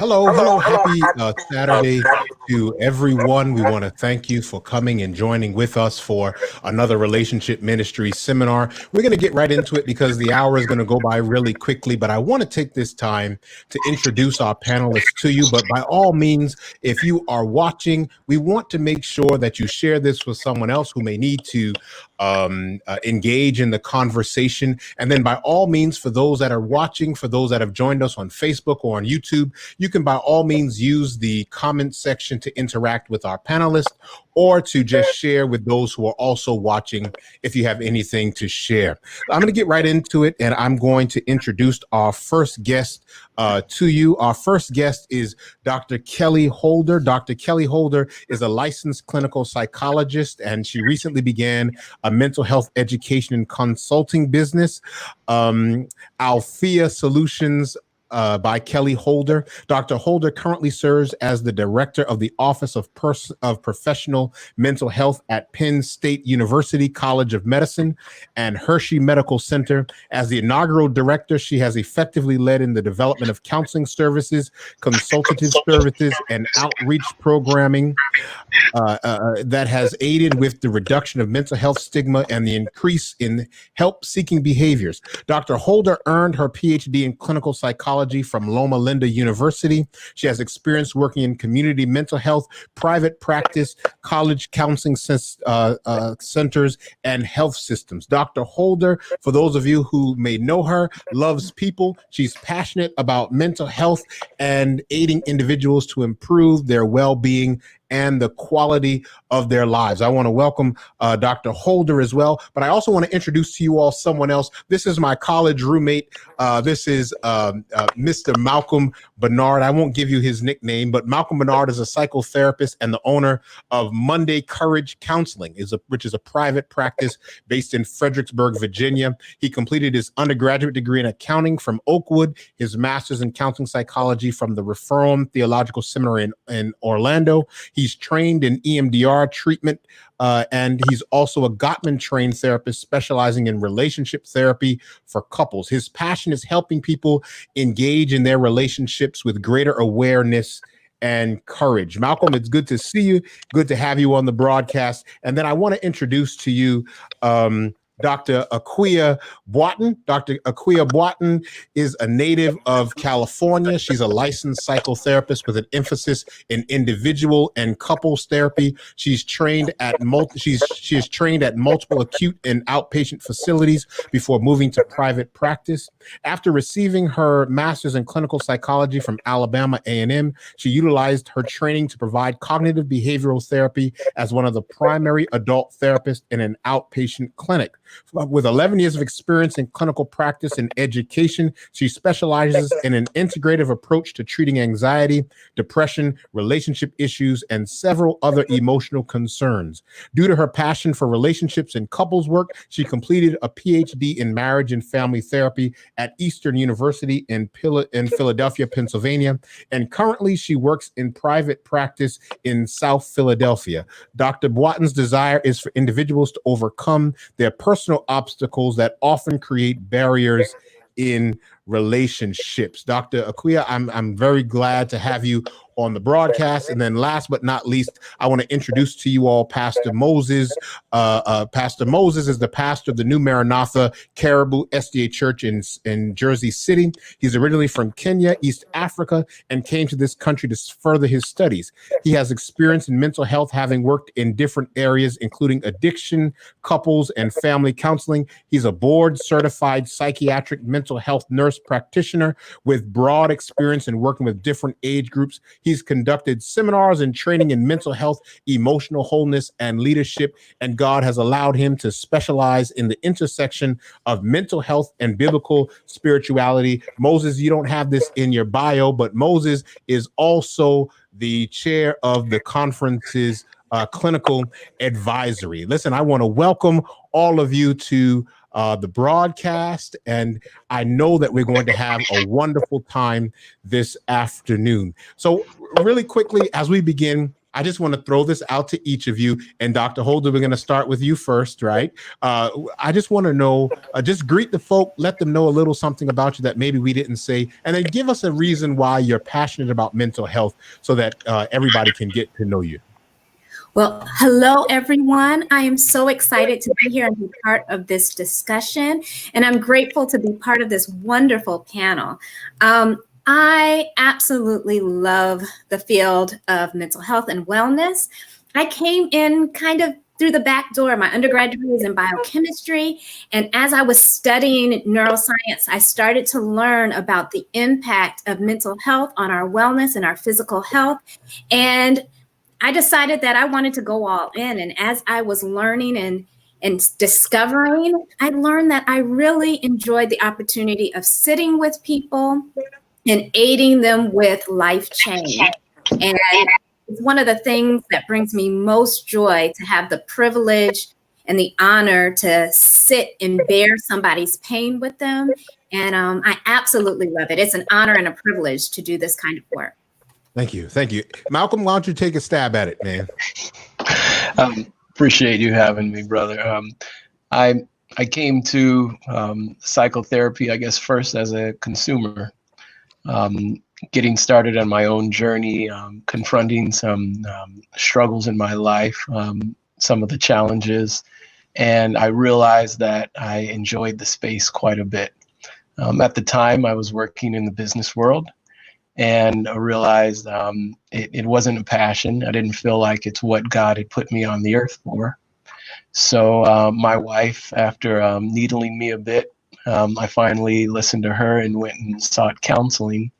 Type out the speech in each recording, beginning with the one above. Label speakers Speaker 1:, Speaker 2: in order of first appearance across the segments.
Speaker 1: Hello, happy Saturday to everyone. We want to thank you for coming and joining with us for another relationship ministry seminar. We're going to get right into it because the hour is going to go by really quickly, but I want to take this time to introduce our panelists to you. But by all means, if you are watching, we want to make sure that you share this with someone else who may need to engage in the conversation. And then by all means, for those that are watching, for those that have joined us on Facebook or on YouTube, you can by all means use the comment section to interact with our panelists or to just share with those who are also watching if you have anything to share. I'm going to get right into it, and I'm going to introduce our first guest to you. Our first guest is Dr. Kelly Holder. Dr. Kelly Holder is a licensed clinical psychologist, and she recently began a mental health education and consulting business, Althea Solutions, by Kelly Holder. Dr. Holder currently serves as the director of the Office of Professional Mental Health at Penn State University College of Medicine and Hershey Medical Center. As the inaugural director, she has effectively led in the development of counseling services, consultative services, and outreach programming that has aided with the reduction of mental health stigma and the increase in help-seeking behaviors. Dr. Holder earned her Ph.D. in clinical psychology from Loma Linda University. She has experience working in community mental health, private practice, college counseling centers, and health systems. Dr. Holder, for those of you who may know her, loves people. She's passionate about mental health and aiding individuals to improve their well-being and the quality of their lives. I want to welcome Dr. Holder as well, but I also want to introduce to you all someone else. This is my college roommate. This is Mr. Malcolm Bernard. I won't give you his nickname, but Malcolm Bernard is a psychotherapist and the owner of Monday Courage Counseling, which is a private practice based in Fredericksburg, Virginia. He completed his undergraduate degree in accounting from Oakwood, his master's in counseling psychology from the Reformed Theological Seminary in Orlando. He's trained in EMDR treatment, and he's also a Gottman-trained therapist specializing in relationship therapy for couples. His passion is helping people engage in their relationships with greater awareness and courage. Malcolm, it's good to see you. Good to have you on the broadcast. And then I want to introduce to you Dr. Aquia Boatin. Dr. Aquia Boatin is a native of California. She's a licensed psychotherapist with an emphasis in individual and couples therapy. She's trained at she is trained at multiple acute and outpatient facilities before moving to private practice. After receiving her master's in clinical psychology from Alabama A&M, she utilized her training to provide cognitive behavioral therapy as one of the primary adult therapists in an outpatient clinic. With 11 years of experience in clinical practice and education, she specializes in an integrative approach to treating anxiety, depression, relationship issues, and several other emotional concerns. Due to her passion for relationships and couples work, she completed a Ph.D. in marriage and family therapy at Eastern University in Philadelphia, Pennsylvania, and currently she works in private practice in South Philadelphia. Dr. Boatin's desire is for individuals to overcome their personal obstacles that often create barriers in relationships. Dr. Aquia, I'm very glad to have you on the broadcast. And then last but not least, I want to introduce to you all Pastor Moses. Pastor Moses is the pastor of the New Maranatha Caribou SDA Church in Jersey City. He's originally from Kenya, East Africa, and came to this country to further his studies. He has experience in mental health, having worked in different areas, including addiction, couples, and family counseling. He's a board-certified psychiatric mental health nurse practitioner with broad experience in working with different age groups. He's conducted seminars and training in mental health, emotional wholeness, and leadership, and God has allowed him to specialize in the intersection of mental health and biblical spirituality. Moses, you don't have this in your bio, but Moses is also the chair of the conference's clinical advisory. Listen, I want to welcome all of you to the broadcast, and I know that we're going to have a wonderful time this afternoon. So really quickly, as we begin, I just want to throw this out to each of you. And Dr. Holder, we're going to start with you first, right? I just want to know, just greet the folk, let them know a little something about you that maybe we didn't say, and then give us a reason why you're passionate about mental health so that everybody can get to know you.
Speaker 2: Well, hello, everyone. I am so excited to be here and be part of this discussion, and I'm grateful to be part of this wonderful panel. I absolutely love the field of mental health and wellness. I came in kind of through the back door. My undergraduate was in biochemistry, and as I was studying neuroscience, I started to learn about the impact of mental health on our wellness and our physical health, and I decided that I wanted to go all in. And as I was learning and discovering, I learned that I really enjoyed the opportunity of sitting with people and aiding them with life change. And it's one of the things that brings me most joy to have the privilege and the honor to sit and bear somebody's pain with them. And I absolutely love it. It's an honor and a privilege to do this kind of work.
Speaker 1: Thank you. Thank you. Malcolm, why don't you take a stab at it, man?
Speaker 3: Appreciate you having me, brother. I came to psychotherapy, I guess, first as a consumer. getting started on my own journey, confronting some struggles in my life, some of the challenges, and I realized that I enjoyed the space quite a bit. At the time, I was working in the business world, and I realized it wasn't a passion. I didn't feel like it's what God had put me on the earth for. So my wife, after needling me a bit, I finally listened to her and went and sought counseling.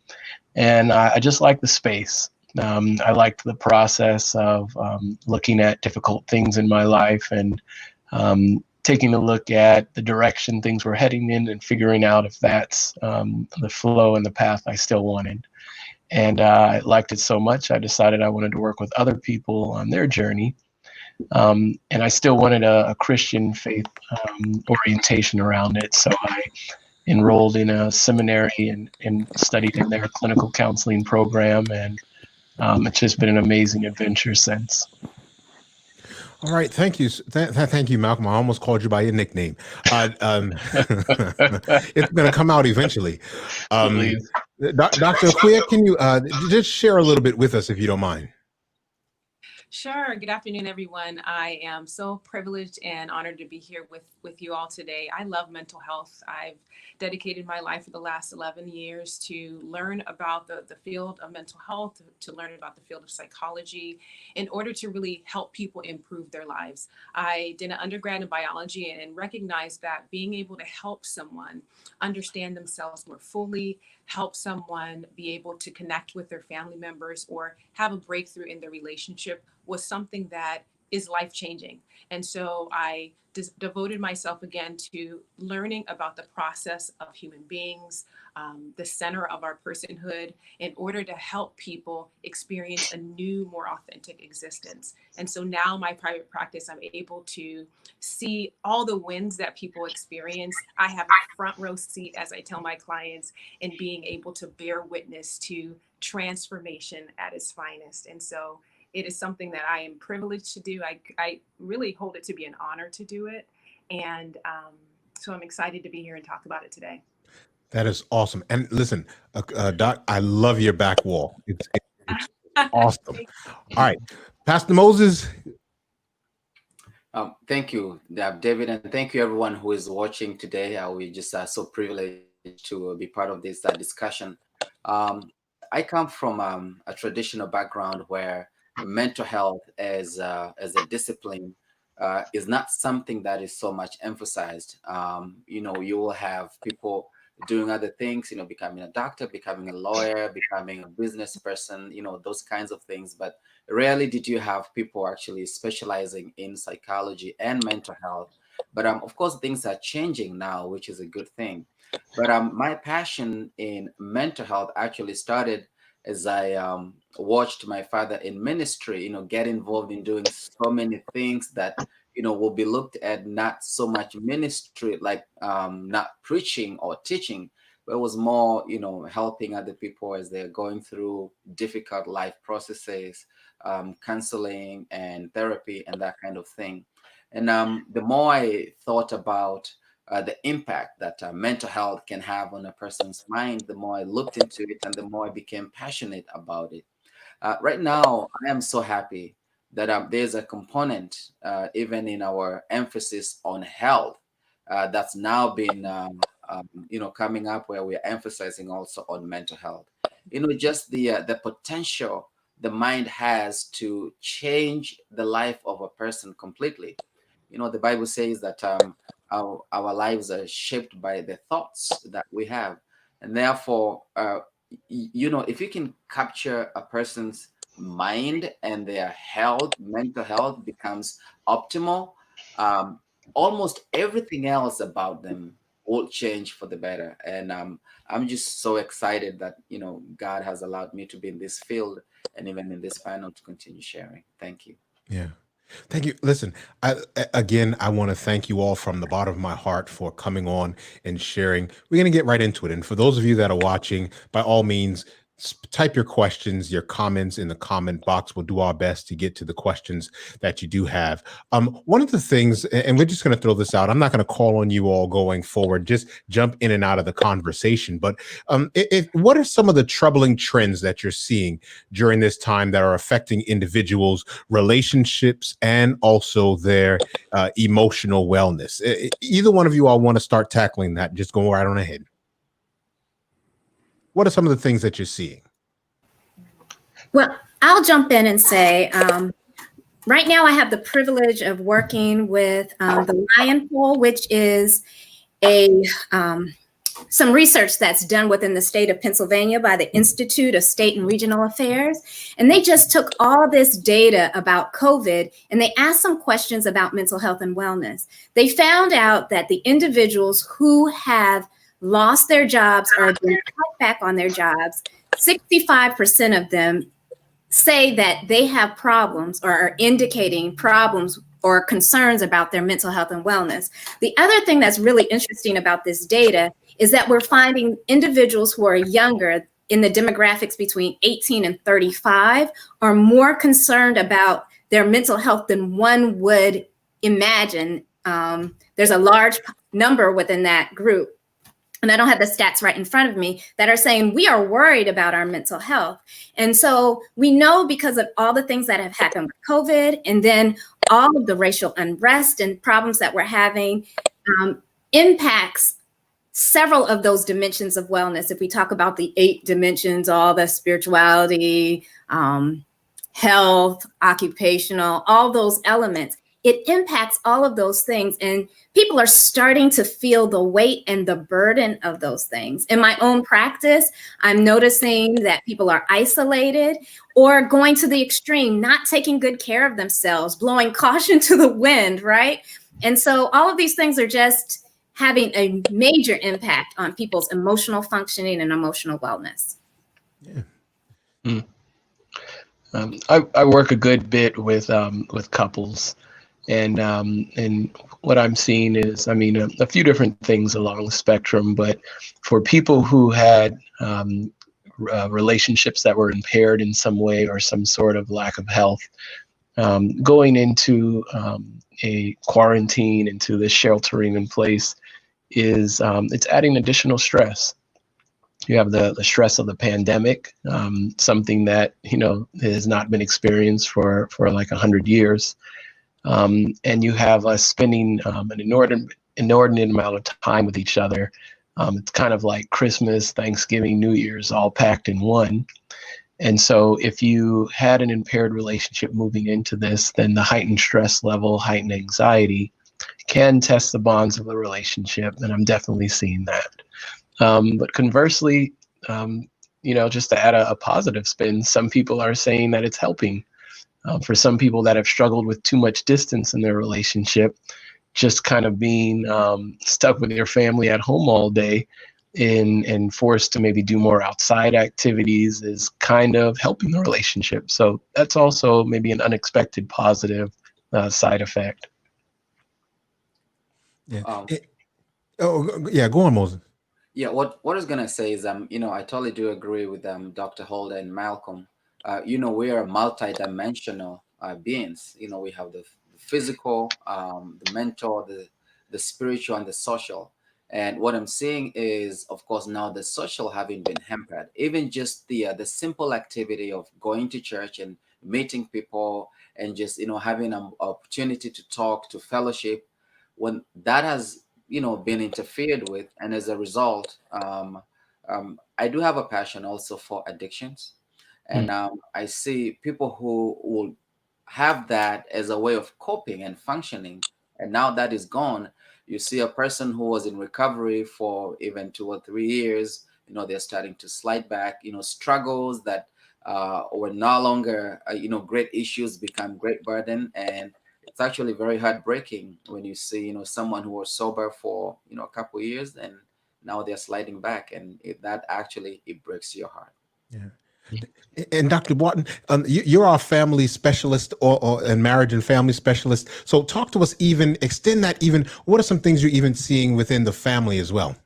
Speaker 3: And I just liked the space. I liked the process of looking at difficult things in my life and taking a look at the direction things were heading in and figuring out if that's the flow and the path I still wanted. And I liked it so much, I decided I wanted to work with other people on their journey. And I still wanted a Christian faith orientation around it. So I enrolled in a seminary and studied in their clinical counseling program. And it's just been an amazing adventure since.
Speaker 1: All right, thank you, thank you, Malcolm. I almost called you by your nickname. It's going to come out eventually. Dr. Queer, can you just share a little bit with us, if you don't mind?
Speaker 4: Sure. Good afternoon, everyone. I am so privileged and honored to be here with you all today. I love mental health. I've dedicated my life for the last 11 years to learn about the field of mental health, to learn about the field of psychology, in order to really help people improve their lives. I did an undergrad in biology and recognized that being able to help someone understand themselves more fully, help someone be able to connect with their family members or have a breakthrough in their relationship was something that is life-changing. And so I devoted myself again to learning about the process of human beings, the center of our personhood, in order to help people experience a new, more authentic existence. And so now my private practice, I'm able to see all the wins that people experience. I have a front row seat, as I tell my clients, in being able to bear witness to transformation at its finest. And so it is something that I am privileged to do. I really hold it to be an honor to do it. And so I'm excited to be here and talk about it today.
Speaker 1: That is awesome. And listen, Doc, I love your back wall. It's awesome. All right, Pastor Moses.
Speaker 5: Thank you, David, and thank you everyone who is watching today. We just are so privileged to be part of this discussion. I come from a traditional background where mental health as a discipline is not something that is so much emphasized. You know, you will have people doing other things, you know, becoming a doctor, becoming a lawyer, becoming a business person, you know, those kinds of things. But rarely did you have people actually specializing in psychology and mental health. But of course, things are changing now, which is a good thing. But my passion in mental health actually started as I watched my father in ministry, you know, get involved in doing so many things that, you know, will be looked at not so much ministry, like not preaching or teaching, but it was more, you know, helping other people as they're going through difficult life processes, counseling and therapy and that kind of thing. And the more I thought about the impact that mental health can have on a person's mind, the more I looked into it and the more I became passionate about it. Right now, I am so happy that there's a component, even in our emphasis on health, that's now been, you know, coming up where we're emphasizing also on mental health. You know, just the potential the mind has to change the life of a person completely. You know, the Bible says that our lives are shaped by the thoughts that we have. And therefore, you know, if you can capture a person's mind and their health, mental health becomes optimal, almost everything else about them will change for the better. And I'm just so excited that, you know, God has allowed me to be in this field and even in this panel to continue sharing. Thank you.
Speaker 1: Yeah. Thank you. Listen, again, I want to thank you all from the bottom of my heart for coming on and sharing. We're going to get right into it. And for those of you that are watching, by all means, type your questions, your comments in the comment box. We'll do our best to get to the questions that you do have. One of the things, and we're just going to throw this out, I'm not going to call on you all going forward, just jump in and out of the conversation. But what are some of the troubling trends that you're seeing during this time that are affecting individuals' relationships and also their emotional wellness? Either one of you all want to start tackling that, just go right on ahead. What are some of the things that you're seeing?
Speaker 2: Well, I'll jump in and say, right now I have the privilege of working with the Lion Poll, which is some research that's done within the state of Pennsylvania by the Institute of State and Regional Affairs. And they just took all this data about COVID and they asked some questions about mental health and wellness. They found out that the individuals who have lost their jobs or been cut back on their jobs, 65% of them say that they have problems or are indicating problems or concerns about their mental health and wellness. The other thing that's really interesting about this data is that we're finding individuals who are younger in the demographics between 18 and 35 are more concerned about their mental health than one would imagine. There's a large number within that group, and I don't have the stats right in front of me, that are saying we are worried about our mental health. And so we know because of all the things that have happened with COVID and then all of the racial unrest and problems that we're having impacts several of those dimensions of wellness. If we talk about the 8 dimensions, all the spirituality, health, occupational, all those elements, it impacts all of those things. And people are starting to feel the weight and the burden of those things. In my own practice, I'm noticing that people are isolated or going to the extreme, not taking good care of themselves, blowing caution to the wind, right? And so all of these things are just having a major impact on people's emotional functioning and emotional wellness.
Speaker 1: Yeah.
Speaker 3: I work a good bit with couples. And what I'm seeing is, a few different things along the spectrum, but for people who had relationships that were impaired in some way or some sort of lack of health, going into a quarantine, into this sheltering in place is, it's adding additional stress. You have the stress of the pandemic, something that, has not been experienced for like 100 years. And you have us spending an inordinate amount of time with each other. It's kind of like Christmas, Thanksgiving, New Year's, all packed in one. And so if you had an impaired relationship moving into this, then the heightened stress level, heightened anxiety can test the bonds of the relationship. And I'm definitely seeing that. But conversely, just to add a positive spin, some people are saying that it's helping. For some people that have struggled with too much distance in their relationship, just kind of being stuck with your family at home all day and forced to maybe do more outside activities is kind of helping the relationship. So that's also maybe an unexpected positive side effect.
Speaker 1: Yeah. Go on, Moses.
Speaker 5: Yeah, what I was gonna say is, I totally do agree with Dr. Holder and Malcolm. We are multi-dimensional beings. We have the physical, the mental, the spiritual, and the social. And what I'm seeing is, of course, now the social having been hampered. Even just the simple activity of going to church and meeting people and just having an opportunity to talk, to fellowship, when that has been interfered with, and as a result, I do have a passion also for addictions. And I see people who will have that as a way of coping and functioning. And now that is gone. You see a person who was in recovery for even 2 or 3 years, they're starting to slide back, struggles that were no longer, great issues become great burden. And it's actually very heartbreaking when you see, someone who was sober for, a couple of years and now they're sliding back. And that actually, it breaks your heart.
Speaker 1: Yeah. And Dr. Barton, you're our family specialist and marriage and family specialist. So talk to us, extend that, what are some things you're even seeing within the family as well?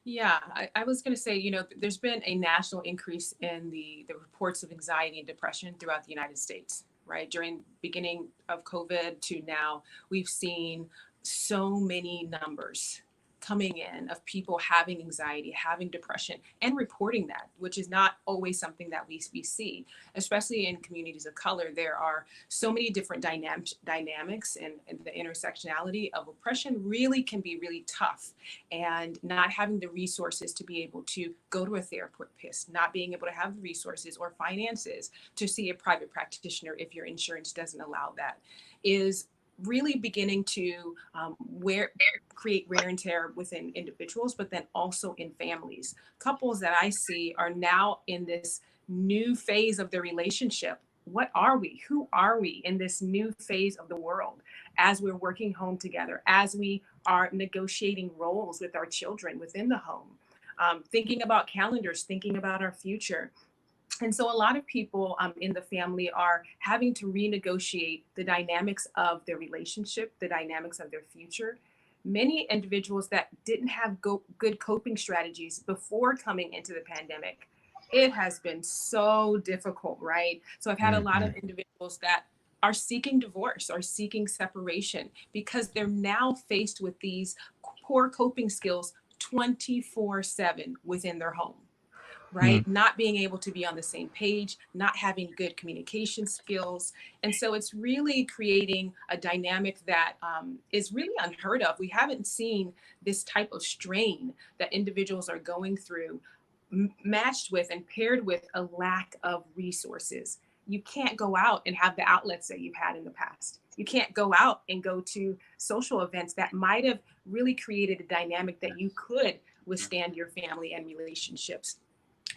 Speaker 4: Yeah, I was going to say, there's been a national increase in the reports of anxiety and depression throughout the United States, right? During beginning of COVID to now, we've seen so many numbers coming in of people having anxiety, having depression, and reporting that, which is not always something that we see, especially in communities of color. There are so many different dynamics and the intersectionality of oppression really can be really tough. And not having the resources to be able to go to a therapist, not being able to have the resources or finances to see a private practitioner if your insurance doesn't allow that, is really beginning to create wear and tear within individuals, but then also in families. Couples that I see are now in this new phase of their relationship. What are we? Who are we in this new phase of the world as we're working home together, as we are negotiating roles with our children within the home, thinking about calendars, thinking about our future. And so a lot of people in the family are having to renegotiate the dynamics of their relationship, the dynamics of their future. Many individuals that didn't have good coping strategies before coming into the pandemic, it has been so difficult, right? So I've had a lot of individuals that are seeking divorce or seeking separation because they're now faced with these poor coping skills 24/7 within their home. Right? Not being able to be on the same page, not having good communication skills. And so it's really creating a dynamic that is really unheard of. We haven't seen this type of strain that individuals are going through matched with and paired with a lack of resources. You can't go out and have the outlets that you've had in the past. You can't go out and go to social events that might have really created a dynamic that you could withstand your family and relationships.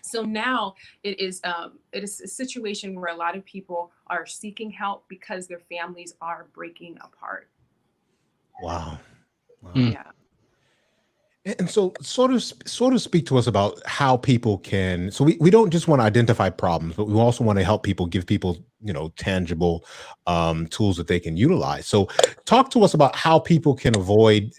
Speaker 4: So now it is a situation where a lot of people are seeking help because their families are breaking apart.
Speaker 1: Wow.
Speaker 4: Yeah.
Speaker 1: And so sort of speak to us about how people can, so we don't just want to identify problems, but we also want to help people, give people, tangible tools that they can utilize. So talk to us about how people can avoid,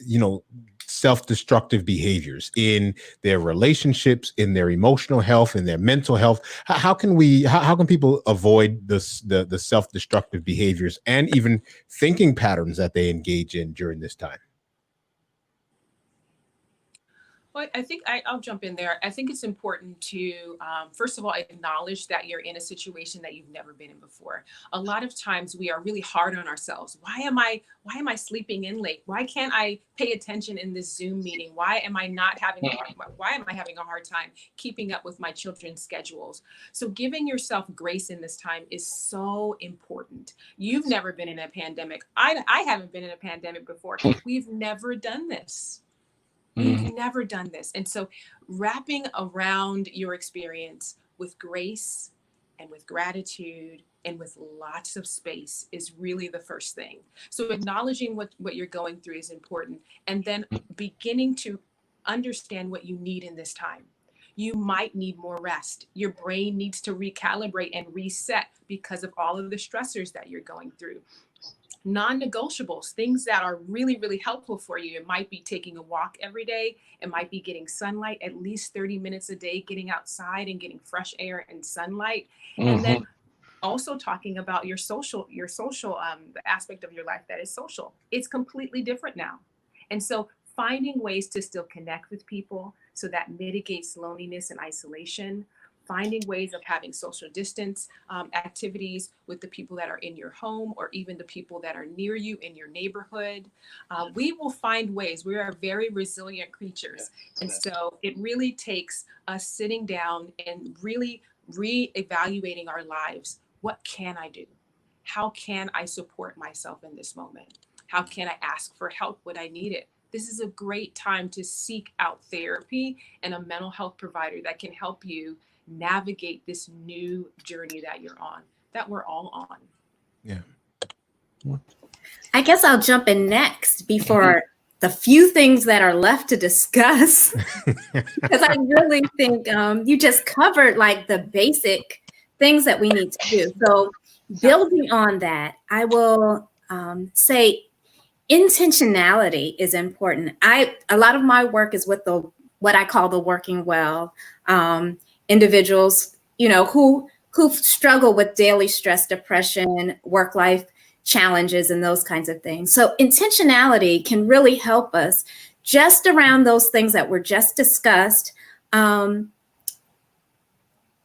Speaker 1: self-destructive behaviors in their relationships, in their emotional health, in their mental health. How can people avoid the self-destructive behaviors and even thinking patterns that they engage in during this time?
Speaker 4: Well, I think I'll jump in there. I think it's important to, first of all, acknowledge that you're in a situation that you've never been in before. A lot of times we are really hard on ourselves. Why am I sleeping in late? Why can't I pay attention in this Zoom meeting? Why am I having a hard time keeping up with my children's schedules? So giving yourself grace in this time is so important. You've never been in a pandemic. I haven't been in a pandemic before. We've never done this. We've never done this. And so wrapping around your experience with grace and with gratitude and with lots of space is really the first thing. So acknowledging what you're going through is important. And then beginning to understand what you need in this time. You might need more rest. Your brain needs to recalibrate and reset because of all of the stressors that you're going through. Non-negotiables, things that are really, really helpful for you. It might be taking a walk every day. It might be getting sunlight at least 30 minutes a day, getting outside and getting fresh air and sunlight. And then also talking about your social the aspect of your life that is social. It's completely different now. And so finding ways to still connect with people so that mitigates loneliness and isolation. Finding ways of having social distance activities with the people that are in your home or even the people that are near you in your neighborhood. We will find ways. We are very resilient creatures. And so it really takes us sitting down and really reevaluating our lives. What can I do? How can I support myself in this moment? How can I ask for help when I need it? This is a great time to seek out therapy and a mental health provider that can help you navigate this new journey that you're on, that we're all on.
Speaker 1: Yeah.
Speaker 2: I guess I'll jump in next before the few things that are left to discuss, because I really think you just covered like the basic things that we need to do. So building on that, I will say intentionality is important. A lot of my work is with the what I call the working well, individuals, who struggle with daily stress, depression, work-life challenges, and those kinds of things. So intentionality can really help us just around those things that were just discussed,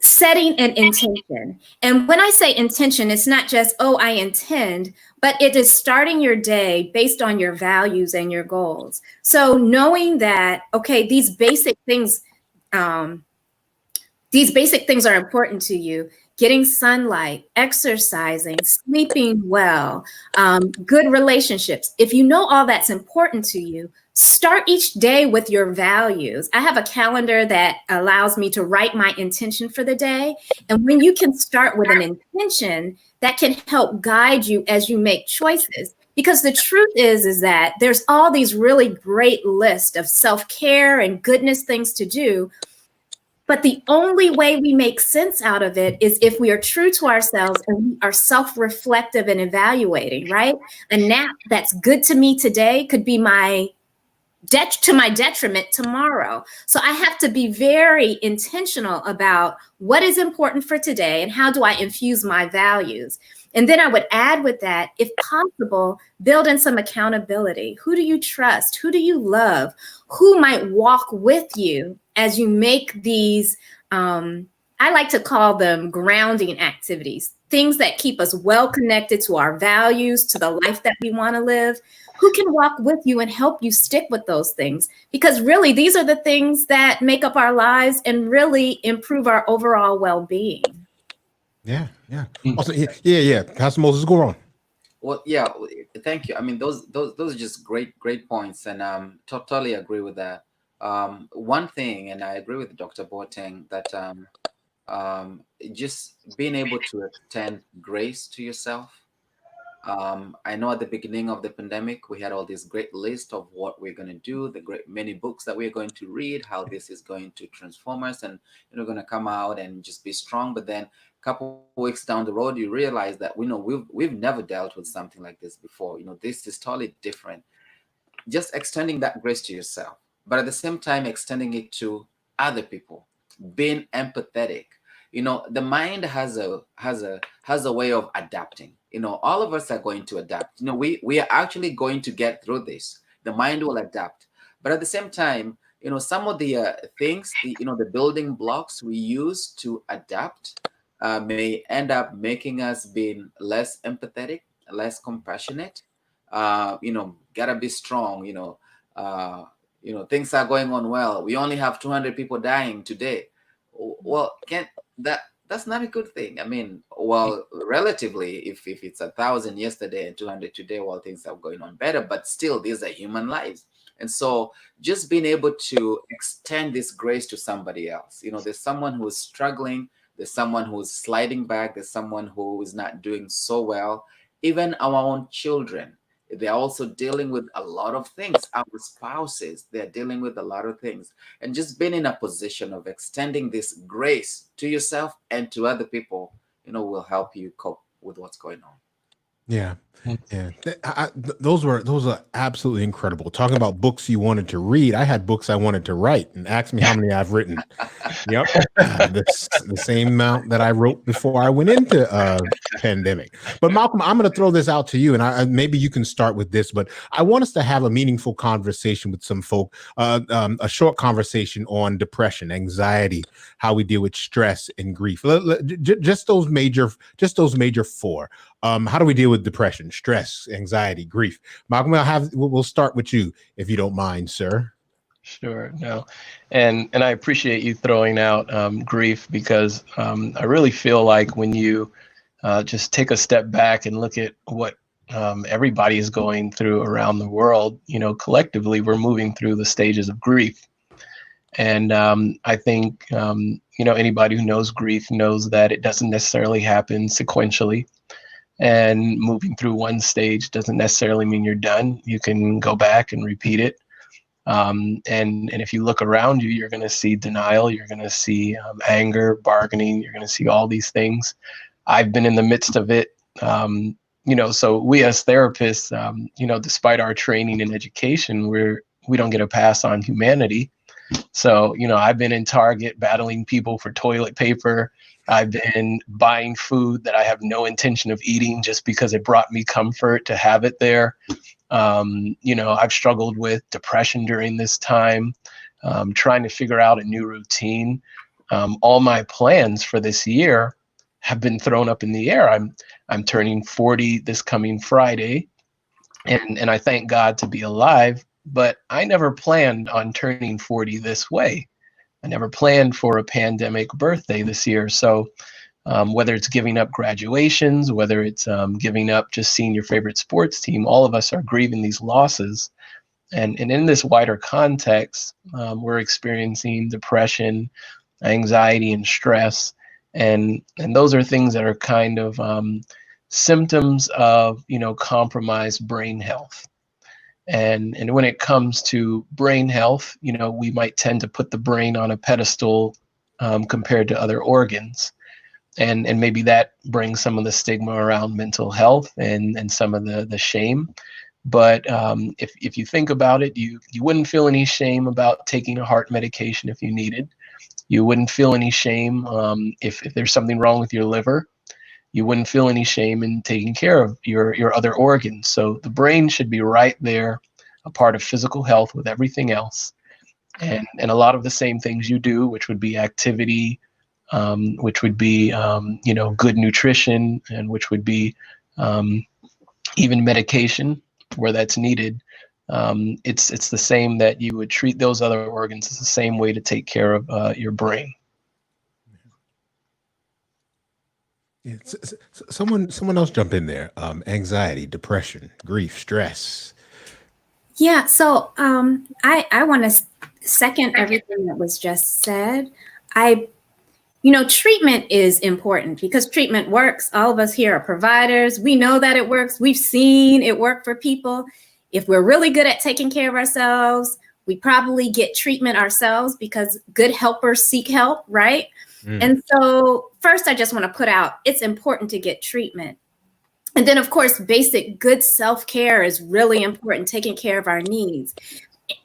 Speaker 2: setting an intention. And when I say intention, it's not just, oh, I intend, but it is starting your day based on your values and your goals. So knowing that, okay, these basic things are important to you: getting sunlight, exercising, sleeping well, good relationships. If you know all that's important to you, start each day with your values. I have a calendar that allows me to write my intention for the day. And when you can start with an intention, that can help guide you as you make choices. Because the truth is that there's all these really great lists of self-care and goodness things to do. But the only way we make sense out of it is if we are true to ourselves and we are self-reflective and evaluating, right? A nap that's good to me today could be to my detriment tomorrow. So I have to be very intentional about what is important for today and how do I infuse my values. And then I would add with that, if possible, build in some accountability. Who do you trust? Who do you love? Who might walk with you as you make these, I like to call them grounding activities, things that keep us well connected to our values, to the life that we want to live. Who can walk with you and help you stick with those things? Because really, these are the things that make up our lives and really improve our overall well-being.
Speaker 1: Yeah. Also, yeah. Pastor Moses, go on.
Speaker 5: Well, yeah, thank you. I mean, those are just great points, and totally agree with that. One thing, and I agree with Dr. Boateng, that just being able to extend grace to yourself. I know at the beginning of the pandemic, we had all this great list of what we're going to do, many books that we're going to read, how this is going to transform us, and we're going to come out and just be strong. But then a couple of weeks down the road, you realize that we've never dealt with something like this before. This is totally different. Just extending that grace to yourself, but at the same time extending it to other people, being empathetic. The mind has a way of adapting. All of us are going to adapt. We are actually going to get through this. The mind will adapt. But at the same time, some of the things, the building blocks we use to adapt may end up making us being less empathetic, less compassionate. Gotta be strong. Things are going on well. We only have 200 people dying today. Well, that's not a good thing. I mean, well, relatively, if it's 1,000 yesterday and 200 today, well, things are going on better, but still, these are human lives. And so just being able to extend this grace to somebody else, there's someone who is struggling, there's someone who is sliding back, there's someone who is not doing so well. Even our own children, they're also dealing with a lot of things. Our spouses, they're dealing with a lot of things. And just being in a position of extending this grace to yourself and to other people, will help you cope with what's going on.
Speaker 1: Yeah. Those are absolutely incredible. Talking about books you wanted to read, I had books I wanted to write, and ask me how many I've written. Yep, the same amount that I wrote before I went into pandemic. But Malcolm, I'm going to throw this out to you, and maybe you can start with this. But I want us to have a meaningful conversation with some folk, a short conversation on depression, anxiety, how we deal with stress and grief. Just those major four. How do we deal with depression, stress, anxiety, grief? Malcolm, we'll start with you, if you don't mind, sir.
Speaker 3: Sure. No, and I appreciate you throwing out grief, because I really feel like when you just take a step back and look at what everybody is going through around the world, collectively we're moving through the stages of grief. And I think anybody who knows grief knows that it doesn't necessarily happen sequentially. And moving through one stage doesn't necessarily mean you're done. You can go back and repeat it. And if you look around you, you're going to see denial. You're going to see anger, bargaining. You're going to see all these things. I've been in the midst of it. So we as therapists, despite our training and education, we don't get a pass on humanity. So, I've been in Target battling people for toilet paper. I've been buying food that I have no intention of eating just because it brought me comfort to have it there. I've struggled with depression during this time, trying to figure out a new routine. All my plans for this year have been thrown up in the air. I'm turning 40 this coming Friday, and I thank God to be alive, but I never planned on turning 40 this way. I never planned for a pandemic birthday this year. So whether it's giving up graduations, whether it's giving up just seeing your favorite sports team, all of us are grieving these losses. And in this wider context, we're experiencing depression, anxiety, and stress. And those are things that are kind of symptoms of, compromised brain health. And when it comes to brain health, we might tend to put the brain on a pedestal compared to other organs. And maybe that brings some of the stigma around mental health and some of the shame. But if you think about it, you wouldn't feel any shame about taking a heart medication if you needed. You wouldn't feel any shame if there's something wrong with your liver. You wouldn't feel any shame in taking care of your other organs. So the brain should be right there, a part of physical health with everything else. And a lot of the same things you do, which would be activity, which would be, good nutrition, and which would be even medication where that's needed. It's the same that you would treat those other organs. It's the same way to take care of your brain.
Speaker 1: Yeah, someone else jump in there. Anxiety, depression, grief, stress.
Speaker 2: Yeah, so I want to second everything that was just said. Treatment is important because treatment works. All of us here are providers. We know that it works. We've seen it work for people. If we're really good at taking care of ourselves, we probably get treatment ourselves because good helpers seek help, right? And so first, I just want to put out, it's important to get treatment. And then, of course, basic good self-care is really important, taking care of our needs.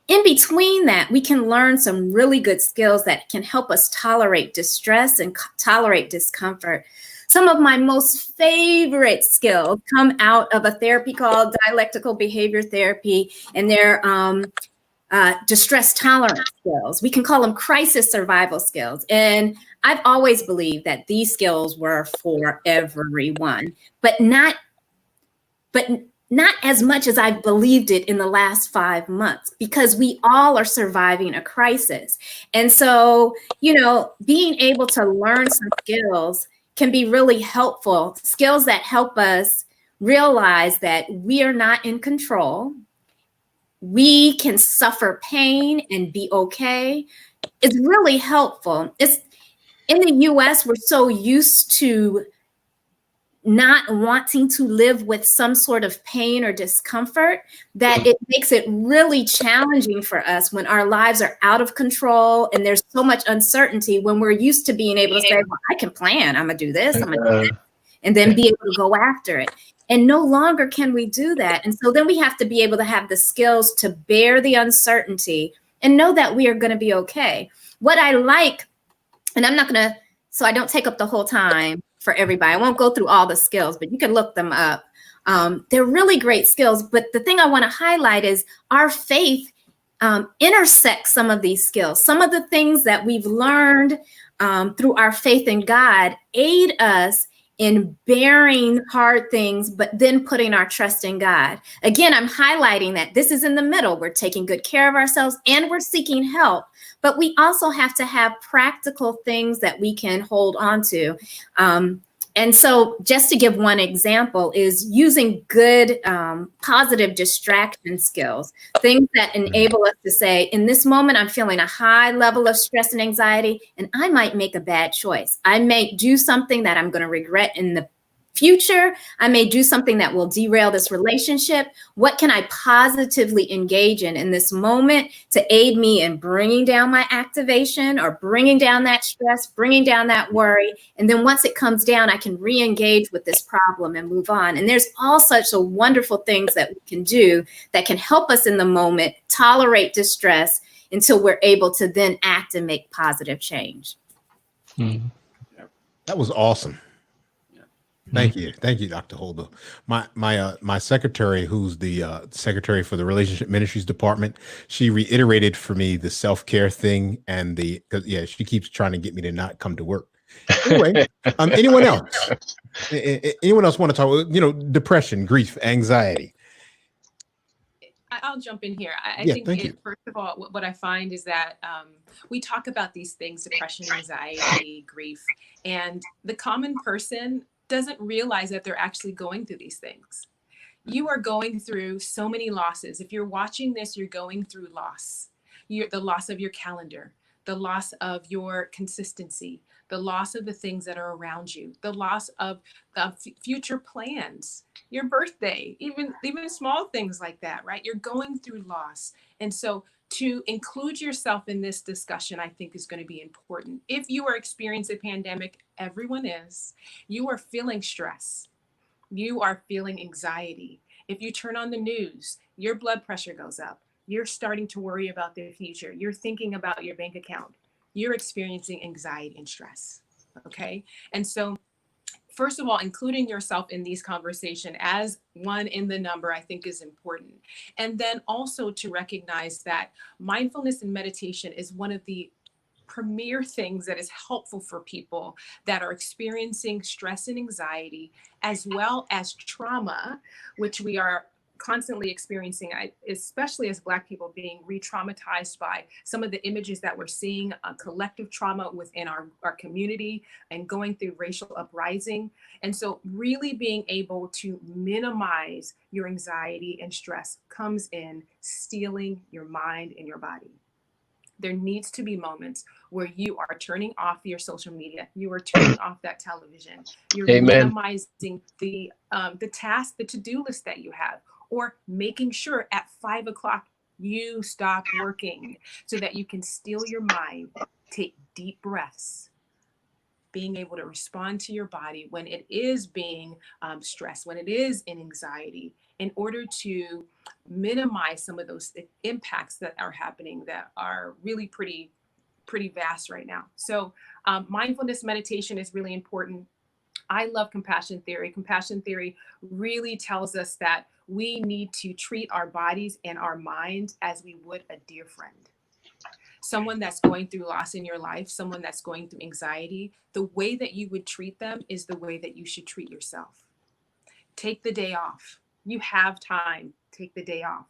Speaker 2: In between that, we can learn some really good skills that can help us tolerate distress and tolerate discomfort. Some of my most favorite skills come out of a therapy called dialectical behavior therapy, and they're distress tolerance skills. We can call them crisis survival skills. And I've always believed that these skills were for everyone, but not as much as I believed it in the last 5 months, because we all are surviving a crisis. And so, being able to learn some skills can be really helpful, skills that help us realize that we are not in control. We can suffer pain and be okay. It's really helpful. In the US, we're so used to not wanting to live with some sort of pain or discomfort that it makes it really challenging for us when our lives are out of control and there's so much uncertainty, when we're used to being able to say, well, I can plan, I'm gonna do this, I'm gonna do that, and then be able to go after it. And no longer can we do that. And so then we have to be able to have the skills to bear the uncertainty and know that we are gonna be okay. What I like, and I'm not gonna, so I don't take up the whole time for everybody. I won't go through all the skills, but you can look them up. They're really great skills. But the thing I want to highlight is our faith intersects some of these skills. Some of the things that we've learned through our faith in God aid us in bearing hard things, but then putting our trust in God. Again, I'm highlighting that this is in the middle. We're taking good care of ourselves and we're seeking help, but we also have to have practical things that we can hold on to. And so just to give one example is using good, positive distraction skills, things that enable us to say, in this moment, I'm feeling a high level of stress and anxiety, and I might make a bad choice. I may do something that I'm going to regret in the future, I may do something that will derail this relationship. What can I positively engage in this moment to aid me in bringing down my activation or bringing down that stress, bringing down that worry? And then once it comes down, I can re-engage with this problem and move on. And there's all such wonderful things that we can do that can help us in the moment tolerate distress until we're able to then act and make positive change.
Speaker 3: Mm-hmm.
Speaker 1: That was awesome. Thank you, Dr. Holder. My secretary, who's the secretary for the Relationship Ministries Department, she reiterated for me the self-care thing and because she keeps trying to get me to not come to work. Anyway, anyone else? Anyone else want to talk? Depression, grief, anxiety.
Speaker 4: I'll jump in here. I think first of all, what I find is that we talk about these things: depression, anxiety, grief, and the common person doesn't realize that they're actually going through these things. You are going through so many losses. If you're watching this, you're going through loss. The loss of your calendar, the loss of your consistency, the loss of the things that are around you, the loss of future plans, your birthday, even small things like that, right? You're going through loss. And so to include yourself in this discussion, I think is going to be important. If you are experiencing a pandemic, everyone is, you are feeling stress. You are feeling anxiety. If you turn on the news, your blood pressure goes up. You're starting to worry about the future. You're thinking about your bank account. You're experiencing anxiety and stress, okay? And so first of all, including yourself in these conversations as one in the number, I think is important. And then also to recognize that mindfulness and meditation is one of the premier things that is helpful for people that are experiencing stress and anxiety, as well as trauma, which we are constantly experiencing, especially as Black people, being re-traumatized by some of the images that we're seeing, collective trauma within our community and going through racial uprising. And so really being able to minimize your anxiety and stress comes in stealing your mind and your body. There needs to be moments where you are turning off your social media, you are turning off that television, you're minimizing the task, the to-do list that you have, or making sure at 5 o'clock you stop working so that you can steal your mind, take deep breaths, being able to respond to your body when it is being stressed, when it is in anxiety, in order to minimize some of those impacts that are happening that are really pretty vast right now. So mindfulness meditation is really important. I love compassion theory. Compassion theory really tells us that we need to treat our bodies and our minds as we would a dear friend. Someone that's going through loss in your life, someone that's going through anxiety, the way that you would treat them is the way that you should treat yourself. Take the day off. You have time, take the day off.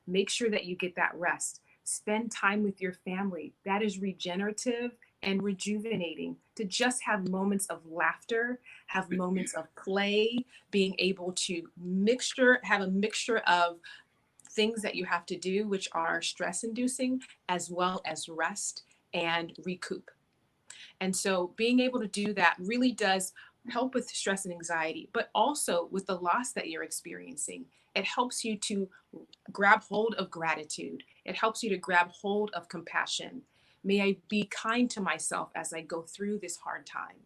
Speaker 4: Make sure that you get that rest. Spend time with your family. That is regenerative and rejuvenating, to just have moments of laughter, have moments of play, being able to have a mixture of things that you have to do, which are stress inducing, as well as rest and recoup. And so being able to do that really does help with stress and anxiety, but also with the loss that you're experiencing. It helps you to grab hold of gratitude. It helps you to grab hold of compassion. May I be kind to myself as I go through this hard time,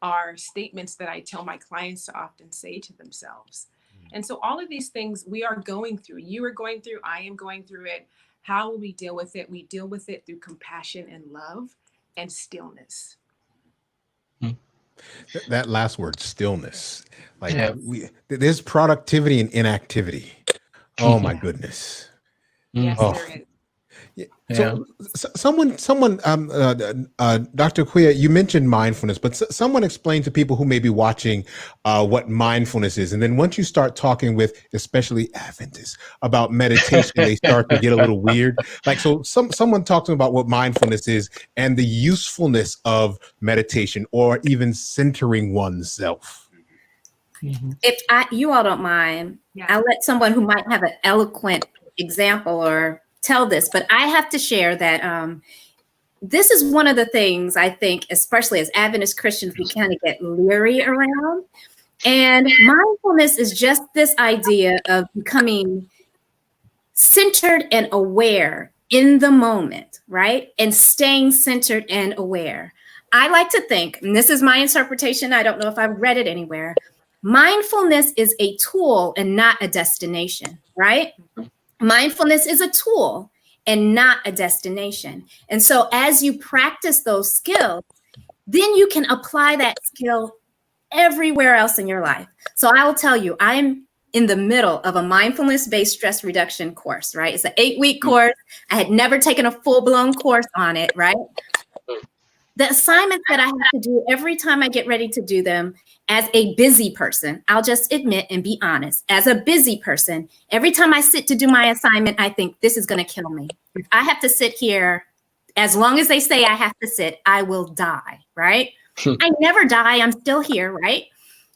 Speaker 4: are statements that I tell my clients to often say to themselves. And so all of these things we are going through, you are going through, I am going through it. How will we deal with it? We deal with it through compassion and love and stillness.
Speaker 1: That last word, stillness, there's productivity and inactivity. Oh my goodness.
Speaker 4: Yes, there is.
Speaker 1: So someone, Dr. Quia, you mentioned mindfulness, but someone explain to people who may be watching what mindfulness is. And then once you start talking with, especially Adventists, about meditation, they start to get a little weird. So someone talking about what mindfulness is and the usefulness of meditation or even centering oneself.
Speaker 2: If you all don't mind, I'll let someone who might have an eloquent example or tell this, but I have to share that this is one of the things I think, especially as Adventist Christians, we kind of get leery around. And mindfulness is just this idea of becoming centered and aware in the moment, right? And staying centered and aware. I like to think, and this is my interpretation, I don't know if I've read it anywhere, mindfulness is a tool and not a destination, right? Mindfulness is a tool and not a destination. And so as you practice those skills, then you can apply that skill everywhere else in your life. So I will tell you, I'm in the middle of a mindfulness-based stress reduction course, right? It's an 8-week course. I had never taken a full-blown course on it, right? The assignments that I have to do every time I get ready to do them as a busy person, I'll just admit and be honest, as a busy person, every time I sit to do my assignment, I think this is going to kill me. If I have to sit here, as long as they say I have to sit, I will die, right? I never die. I'm still here, right?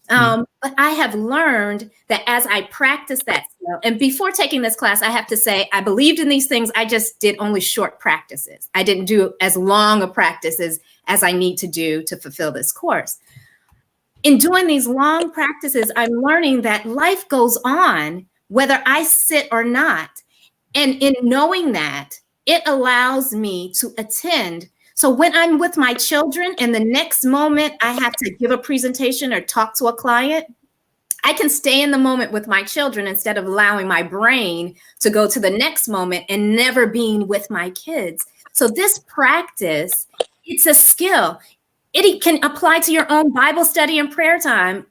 Speaker 2: But I have learned that as I practice that skill, and before taking this class, I have to say, I believed in these things. I just did only short practices. I didn't do as long a practices as I need to do to fulfill this course. In doing these long practices, I'm learning that life goes on whether I sit or not. And in knowing that, it allows me to attend. So when I'm with my children and the next moment I have to give a presentation or talk to a client, I can stay in the moment with my children instead of allowing my brain to go to the next moment and never being with my kids. So this practice, it's a skill. It can apply to your own Bible study and prayer time.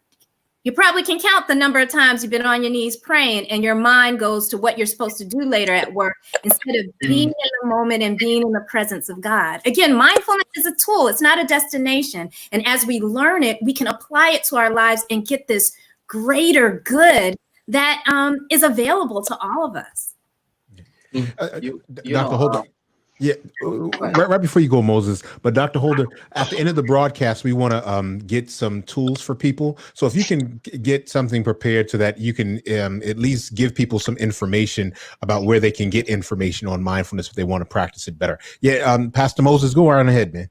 Speaker 2: You probably can count the number of times you've been on your knees praying and your mind goes to what you're supposed to do later at work instead of being in the moment and being in the presence of God. Again, mindfulness is a tool. It's not a destination. And as we learn it, we can apply it to our lives and get this greater good that is available to all of us.
Speaker 1: Dr. Holder. Yeah, right before you go, Moses, but Dr. Holder, at the end of the broadcast, we want to get some tools for people. So if you can get something prepared so that you can at least give people some information about where they can get information on mindfulness if they want to practice it better. Yeah, Pastor Moses, go right on ahead, man.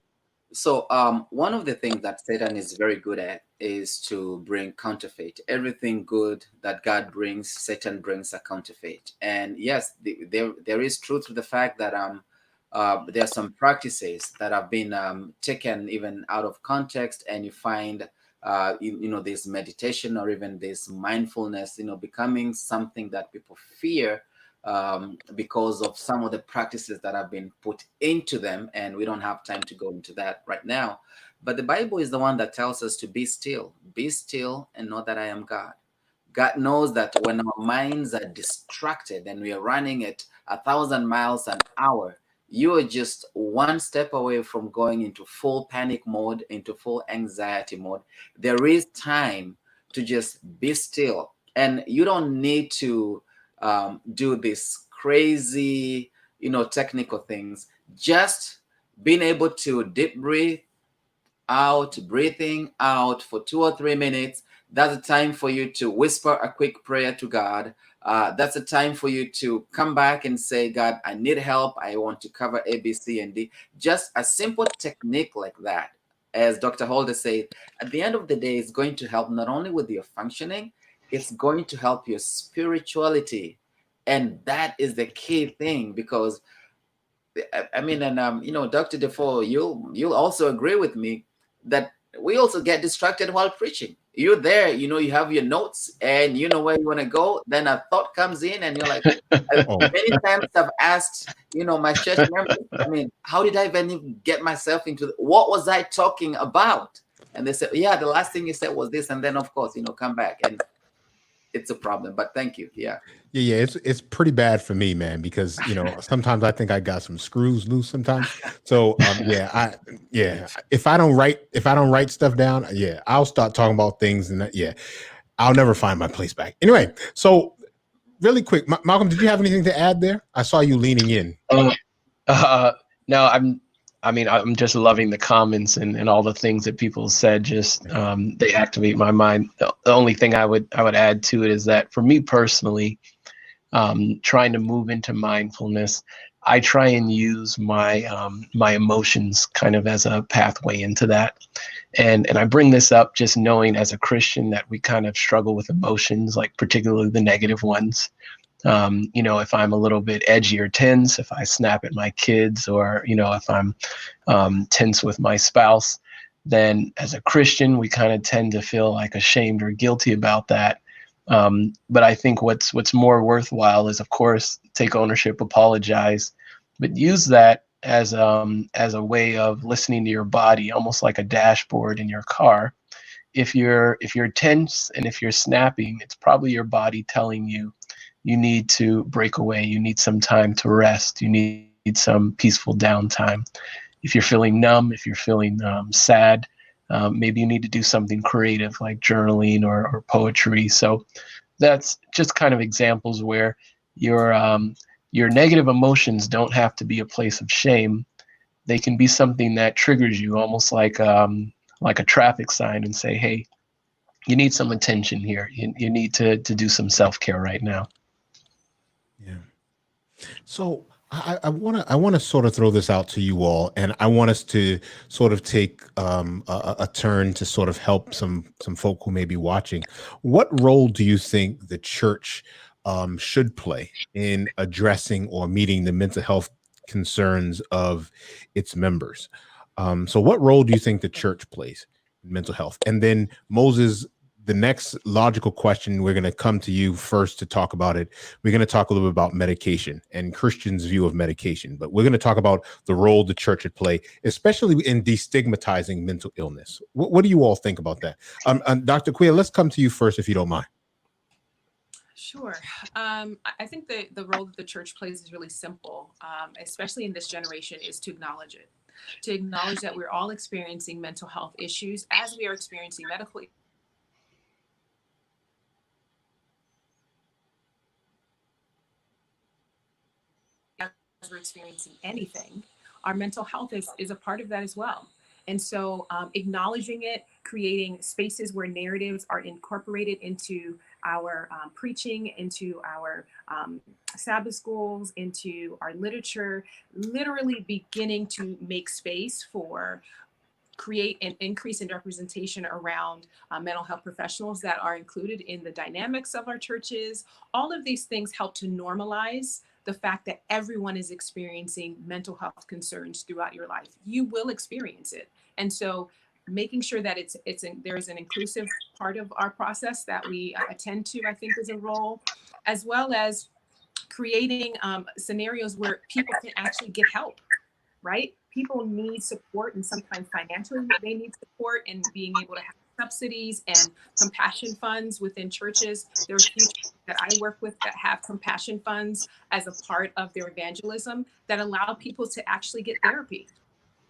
Speaker 5: So one of the things that Satan is very good at is to bring counterfeit. Everything good that God brings, Satan brings a counterfeit. And yes, there is truth to the fact that there are some practices that have been taken even out of context, and you find this meditation or even this mindfulness becoming something that people fear because of some of the practices that have been put into them, and we don't have time to go into that right now. But the Bible is the one that tells us to be still and know that I am God. God knows that when our minds are distracted and we are running at 1,000 miles an hour, you are just one step away from going into full panic mode, into full anxiety mode. There is time to just be still. And you don't need to do this crazy, technical things. Just being able to deep breathing out for 2 or 3 minutes. That's a time for you to whisper a quick prayer to God. That's a time for you to come back and say, God, I need help. I want to cover A, B, C, and D. Just a simple technique like that, as Dr. Holder said, at the end of the day, it's going to help not only with your functioning, it's going to help your spirituality. And that is the key thing, because I mean, and Dr. Defoe, you'll also agree with me that we also get distracted while preaching. You're there, you have your notes and you know where you want to go. Then a thought comes in and you're like, many times I've asked, my church members, how did I even get myself into what was I talking about? And they said, yeah, the last thing you said was this. And then, of course, come back. And it's a problem. But thank you. Yeah.
Speaker 1: Yeah, it's pretty bad for me, man, because sometimes I think I got some screws loose sometimes. So if I don't write stuff down, I'll start talking about things, and I'll never find my place back. Anyway, so really quick, Malcolm, did you have anything to add there? I saw you leaning in.
Speaker 3: No, I'm just loving the comments and all the things that people said. Just they activate my mind. The only thing I would add to it is that for me personally, trying to move into mindfulness, I try and use my my emotions kind of as a pathway into that. And I bring this up just knowing as a Christian that we kind of struggle with emotions, like particularly the negative ones. You know, if I'm a little bit edgy or tense, if I snap at my kids, or, you know, if I'm tense with my spouse, then as a Christian, we kind of tend to feel like ashamed or guilty about that. But I think what's more worthwhile is, of course, take ownership, apologize, but use that as a way of listening to your body, almost like a dashboard in your car. If you're tense and if you're snapping, it's probably your body telling you you need to break away, you need some time to rest, you need some peaceful downtime. If you're feeling numb, if you're feeling sad, maybe you need to do something creative like journaling or poetry. So that's just kind of examples where your negative emotions don't have to be a place of shame. They can be something that triggers you, almost like a traffic sign, and say, hey, you need some attention here. You need to do some self-care right now.
Speaker 1: Yeah. So I want to sort of throw this out to you all, and I want us to sort of take a turn to sort of help some folk who may be watching. What role do you think the church should play in addressing or meeting the mental health concerns of its members? So what role do you think the church plays in mental health? And then Moses, the next logical question, we're going to come to you first to talk about it. We're going to talk a little bit about medication and Christians' view of medication, but we're going to talk about the role the church should play, especially in destigmatizing mental illness. What do you all think about that? Dr. Quia, let's come to you first, if you don't mind.
Speaker 4: Sure. I think the role that the church plays is really simple, especially in this generation, is to acknowledge it. To acknowledge that we're all experiencing mental health issues as we are experiencing medical issues. As we're experiencing anything, our mental health is a part of that as well. And so acknowledging it, creating spaces where narratives are incorporated into our preaching, into our Sabbath schools, into our literature, literally beginning to make space for create an increase in representation around mental health professionals that are included in the dynamics of our churches. All of these things help to normalize the fact that everyone is experiencing mental health concerns throughout your life. You will experience it. And so making sure that there is an inclusive part of our process that we attend to, I think, is a role, as well as creating scenarios where people can actually get help, right? People need support, and sometimes financially they need support, and being able to have subsidies and compassion funds within churches. There are few churches that I work with that have compassion funds as a part of their evangelism that allow people to actually get therapy,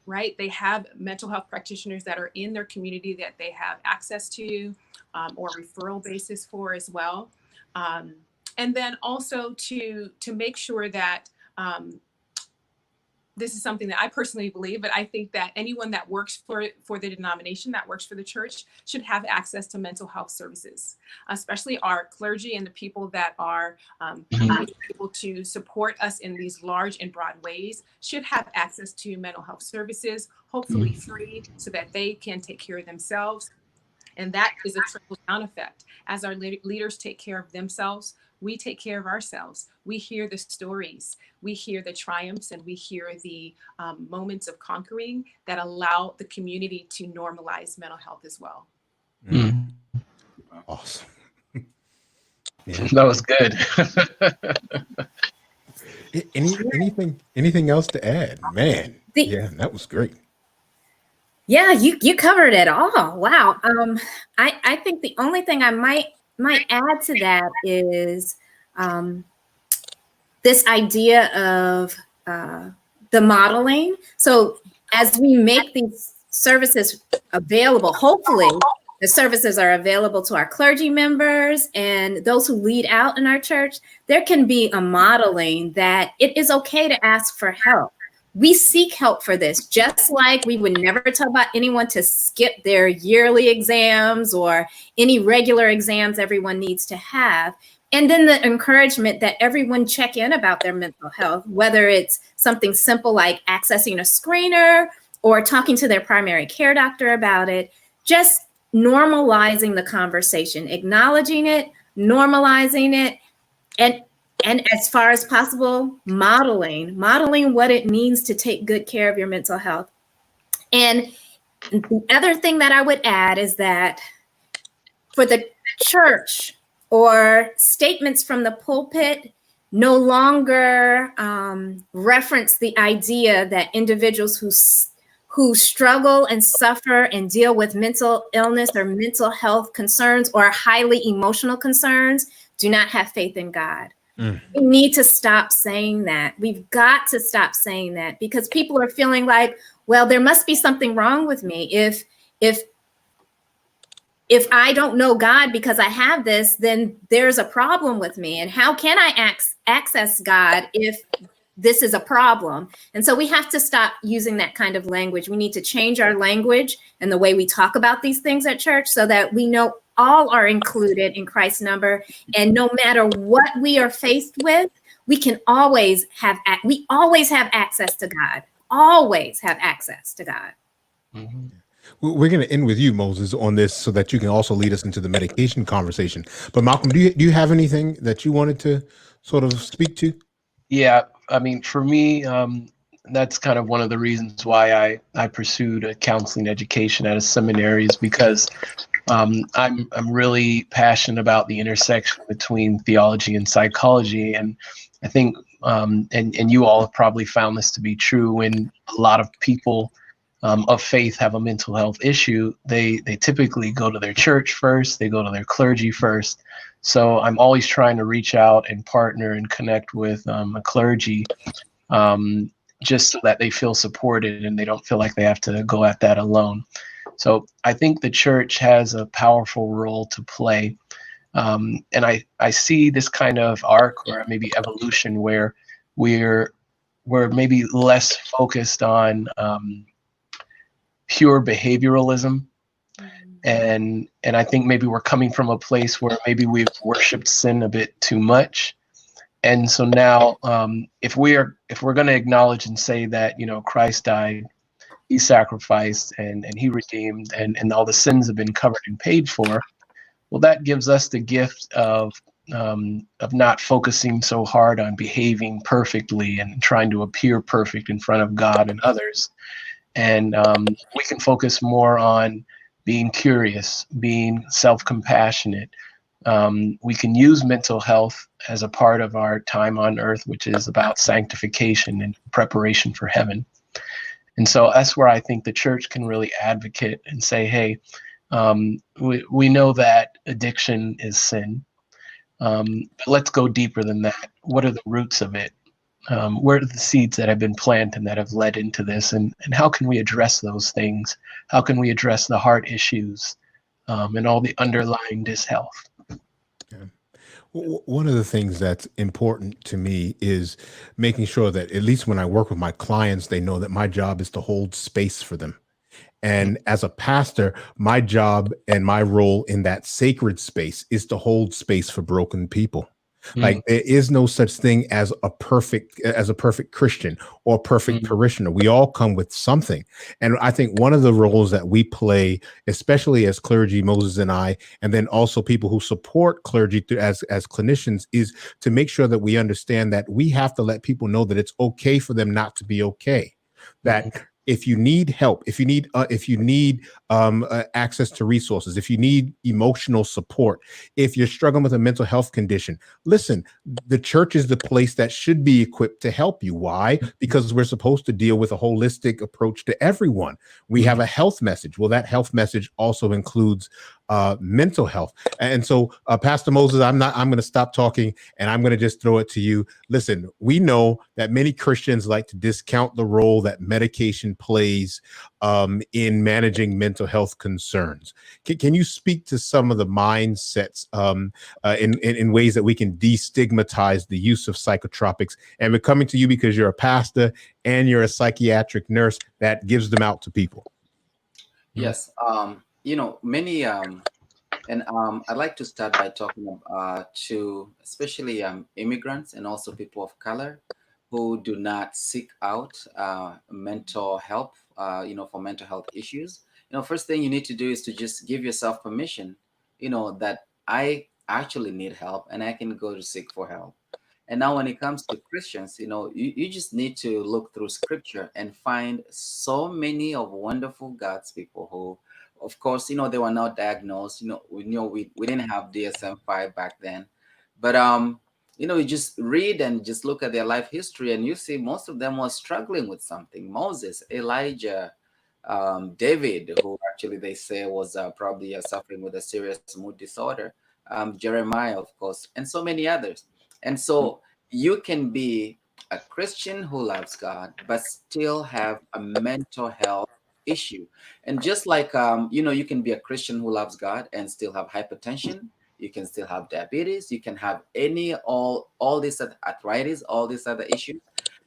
Speaker 4: right? They have mental health practitioners that are in their community that they have access to, or referral basis for as well. And then also to make sure that this is something that I personally believe, but I think that anyone that works for the denomination, that works for the church, should have access to mental health services, especially our clergy and the people that are able to support us in these large and broad ways, should have access to mental health services, hopefully free, so that they can take care of themselves. And that is a trickle-down effect. As our leaders take care of themselves, we take care of ourselves. We hear the stories, we hear the triumphs, and we hear the moments of conquering that allow the community to normalize mental health as well.
Speaker 1: Awesome.
Speaker 3: Yeah. That was good.
Speaker 1: Anything else to add? Man, yeah, that was great.
Speaker 2: Yeah, you covered it all. Wow. I think the only thing I might add to that is this idea of the modeling. So as we make these services available, hopefully the services are available to our clergy members and those who lead out in our church, there can be a modeling that it is okay to ask for help. We seek help for this, just like we would never tell about anyone to skip their yearly exams or any regular exams everyone needs to have. And then the encouragement that everyone check in about their mental health, whether it's something simple like accessing a screener or talking to their primary care doctor about it, just normalizing the conversation, acknowledging it, normalizing it, and as far as possible, modeling what it means to take good care of your mental health. And the other thing that I would add is that for the church or statements from the pulpit no longer reference the idea that individuals who struggle and suffer and deal with mental illness or mental health concerns or highly emotional concerns do not have faith in God. We need to stop saying that. We've got to stop saying that, because people are feeling like, well, there must be something wrong with me. If I don't know God because I have this, then there's a problem with me. And how can I access God if this is a problem? And so we have to stop using that kind of language. We need to change our language and the way we talk about these things at church so that we know all are included in Christ's number. And no matter what we are faced with, we always have access to God. Always have access to God.
Speaker 1: Mm-hmm. We're going to end with you, Moses, on this so that you can also lead us into the medication conversation. But Malcolm, do you have anything that you wanted to sort of speak to?
Speaker 3: Yeah, I mean, for me, that's kind of one of the reasons why I pursued a counseling education at a seminary, is because I'm really passionate about the intersection between theology and psychology. And I think, and you all have probably found this to be true, when a lot of people of faith have a mental health issue, they typically go to their church first, they go to their clergy first. So I'm always trying to reach out and partner and connect with a clergy, just so that they feel supported and they don't feel like they have to go at that alone. So I think the church has a powerful role to play. And I see this kind of arc or maybe evolution where we're maybe less focused on pure behavioralism. And I think maybe we're coming from a place where maybe we've worshipped sin a bit too much. And so now, if we're going to acknowledge and say that, Christ died, he sacrificed, and he redeemed, and all the sins have been covered and paid for, well, that gives us the gift of not focusing so hard on behaving perfectly and trying to appear perfect in front of God and others. And we can focus more on being curious, being self-compassionate. We can use mental health as a part of our time on earth, which is about sanctification and preparation for heaven. And so that's where I think the church can really advocate and say, hey, we know that addiction is sin, but let's go deeper than that. What are the roots of it? Where are the seeds that have been planted that have led into this? And how can we address those things? How can we address the heart issues and all the underlying dishealth?
Speaker 1: Yeah. One of the things that's important to me is making sure that, at least when I work with my clients, they know that my job is to hold space for them. And as a pastor, my job and my role in that sacred space is to hold space for broken people. Like, there is no such thing as a perfect Christian or perfect parishioner. We all come with something. And I think one of the roles that we play, especially as clergy, Moses and I, and then also people who support clergy as clinicians, is to make sure that we understand that we have to let people know that it's okay for them not to be okay. That if you need help, if you need access to resources, if you need emotional support, if you're struggling with a mental health condition, listen, the church is the place that should be equipped to help you. Why? Because we're supposed to deal with a holistic approach to everyone. We have a health message. Well, that health message also includes mental health. And so, Pastor Moses, I'm going to stop talking and I'm going to just throw it to you. Listen, we know that many Christians like to discount the role that medication plays in managing mental health concerns. Can you speak to some of the mindsets in ways that we can destigmatize the use of psychotropics? And we're coming to you because you're a pastor and you're a psychiatric nurse that gives them out to people.
Speaker 5: Yes. Many And I'd like to start by talking to especially immigrants and also people of color who do not seek out mental help, for mental health issues. First thing you need to do is to just give yourself permission, that I actually need help and I can go to seek for help. And now when it comes to Christians, you just need to look through scripture and find so many of wonderful God's people who, of course, they were not diagnosed. We didn't have DSM-5 back then. But you just read and just look at their life history and you see most of them was struggling with something. Moses, Elijah, David, who actually they say was probably suffering with a serious mood disorder, Jeremiah, of course, and so many others. And so you can be a Christian who loves God, but still have a mental health issue. And just like, you can be a Christian who loves God and still have hypertension. You can still have diabetes. You can have all this arthritis, all these other issues.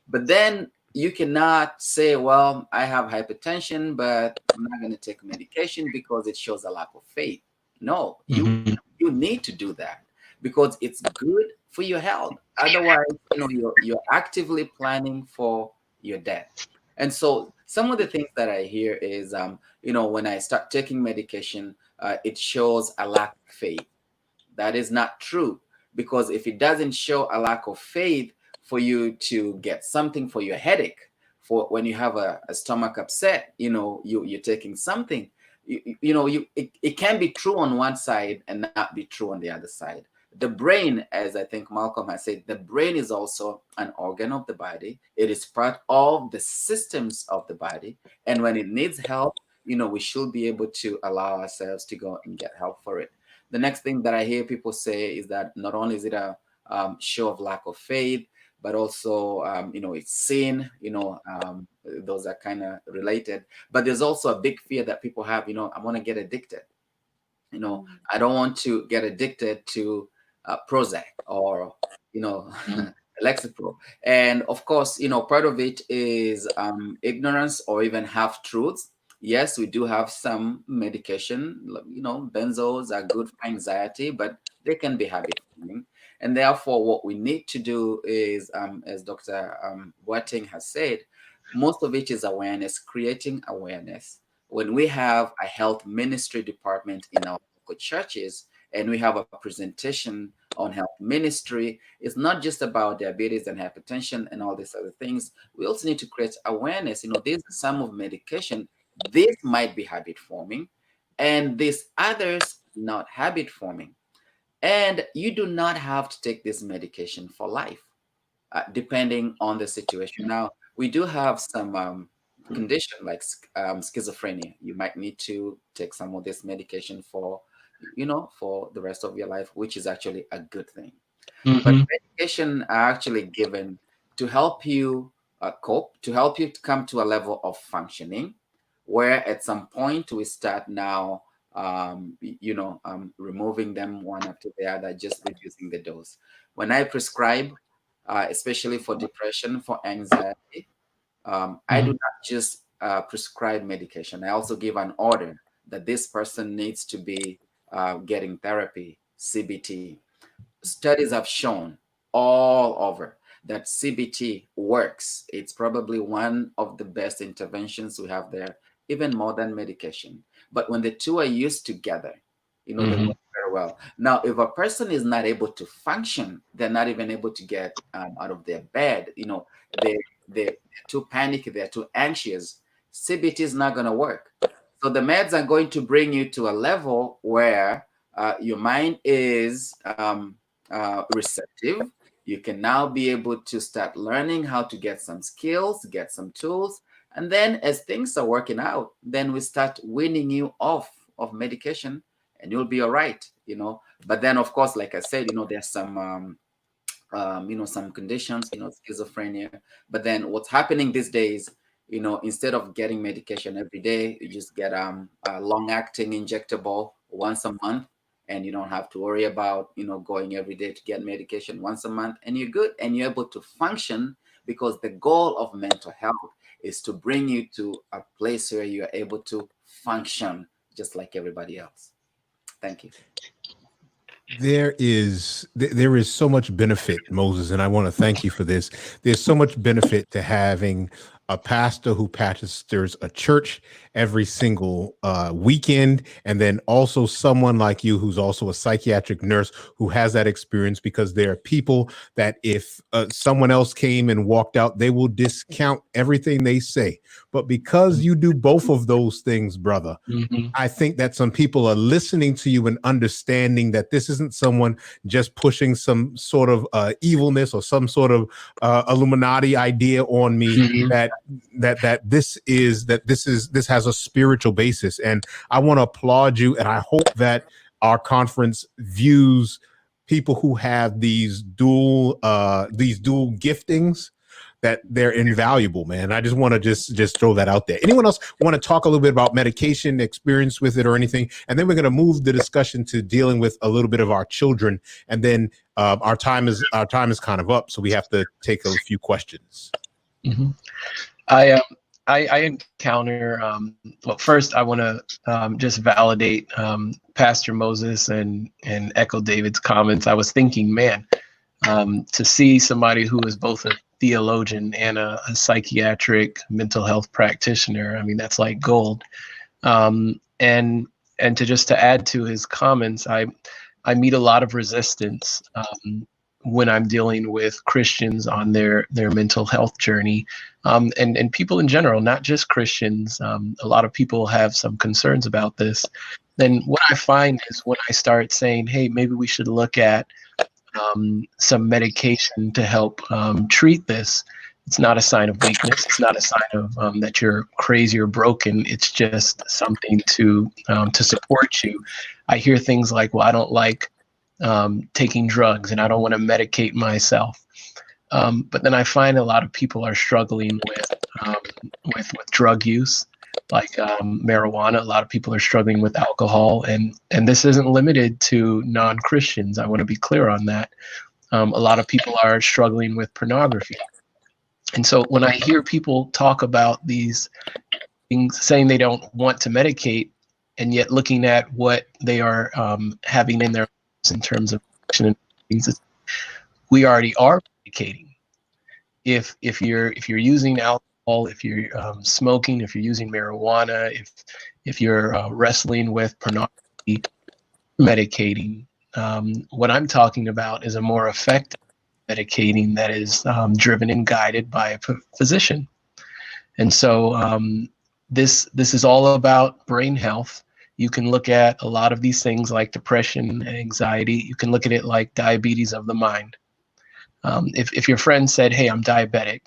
Speaker 5: But then you cannot say, well, I have hypertension, but I'm not going to take medication because it shows a lack of faith. No, you need to do that because it's good for your health. Otherwise, you're actively planning for your death. And so some of the things that I hear is, when I start taking medication, it shows a lack of faith. That is not true, because if it doesn't show a lack of faith for you to get something for your headache, for when you have a stomach upset, you're taking something, it can be true on one side and not be true on the other side. The brain, as I think Malcolm has said, the brain is also an organ of the body. It is part of the systems of the body. And when it needs help, we should be able to allow ourselves to go and get help for it. The next thing that I hear people say is that not only is it a show of lack of faith, but also, it's sin, those are kind of related. But there's also a big fear that people have, I want to get addicted. I don't want to get addicted to Prozac or, Lexapro. And of course, part of it is ignorance or even half truths. Yes, we do have some medication, benzos are good for anxiety, but they can be habit forming. And therefore, what we need to do is, as Dr. Boateng has said, most of it is awareness, creating awareness. When we have a health ministry department in our local churches, and we have a presentation on health ministry, it's not just about diabetes and hypertension and all these other things. We also need to create awareness. These are some of medication. This might be habit forming, and these others not habit forming. And you do not have to take this medication for life, depending on the situation. Now, we do have some condition like schizophrenia. You might need to take some of this medication for the rest of your life, which is actually a good thing. But medication are actually given to help you cope, to help you to come to a level of functioning, where at some point we start now, removing them one after the other, just reducing the dose. When I prescribe, especially for depression, for anxiety, I do not just prescribe medication. I also give an order that this person needs to be getting therapy, CBT. Studies have shown all over that CBT works. It's probably one of the best interventions we have there, even more than medication. But when the two are used together, they work very well. Now, if a person is not able to function, they're not even able to get out of their bed, they're too panicky, they're too anxious, CBT is not going to work. So the meds are going to bring you to a level where your mind is receptive. You can now be able to start learning how to get some skills, get some tools. And then as things are working out, then we start weaning you off of medication and you'll be all right, But then, of course, like I said, there's some some conditions, schizophrenia. But then what's happening these days, instead of getting medication every day, you just get a long-acting injectable once a month, and you don't have to worry about, going every day to get medication once a month, and you're good and you're able to function, because the goal of mental health is to bring you to a place where you're able to function just like everybody else. Thank you.
Speaker 1: There is so much benefit, Moses, and I want to thank you for this. There's so much benefit to having a pastor who pastors a church every single weekend, and then also someone like you who's also a psychiatric nurse who has that experience, because there are people that if someone else came and walked out, they will discount everything they say. But because you do both of those things, brother, I think that some people are listening to you and understanding that this isn't someone just pushing some sort of evilness or some sort of Illuminati idea on me. This has a spiritual basis, and I want to applaud you. And I hope that our conference views people who have these dual giftings, that they're invaluable, man. I just want to just throw that out there. Anyone else want to talk a little bit about medication, experience with it or anything? And then we're going to move the discussion to dealing with a little bit of our children. And then our time is kind of up, so we have to take a few questions.
Speaker 3: I encounter, well, first I want to just validate Pastor Moses and echo David's comments. I was thinking, man, to see somebody who is both a theologian and a psychiatric mental health practitioner, I mean, that's like gold. And to add to his comments, I meet a lot of resistance when I'm dealing with Christians on their mental health journey, and people in general, not just Christians. A lot of people have some concerns about this. Then what I find is when I start saying, hey, maybe we should look at some medication to help treat this, it's not a sign of weakness. It's not a sign of that you're crazy or broken. It's just something to support you. I hear things like, well, I don't like taking drugs and I don't want to medicate myself. But then I find a lot of people are struggling with drug use, like marijuana. A lot of people are struggling with alcohol, and this isn't limited to non-Christians. I want to be clear on that. A lot of people are struggling with pornography. And so when I hear people talk about these things, saying they don't want to medicate, and yet looking at what they are having in their lives in terms of addiction and things, we already are medicating. If you're using alcohol, if you're smoking, if you're using marijuana, if you're wrestling with pornography, medicating. What I'm talking about is a more effective medicating that is driven and guided by a physician. And so this is all about brain health. You can look at a lot of these things like depression and anxiety. You can look at it like diabetes of the mind. If your friend said, hey, I'm diabetic,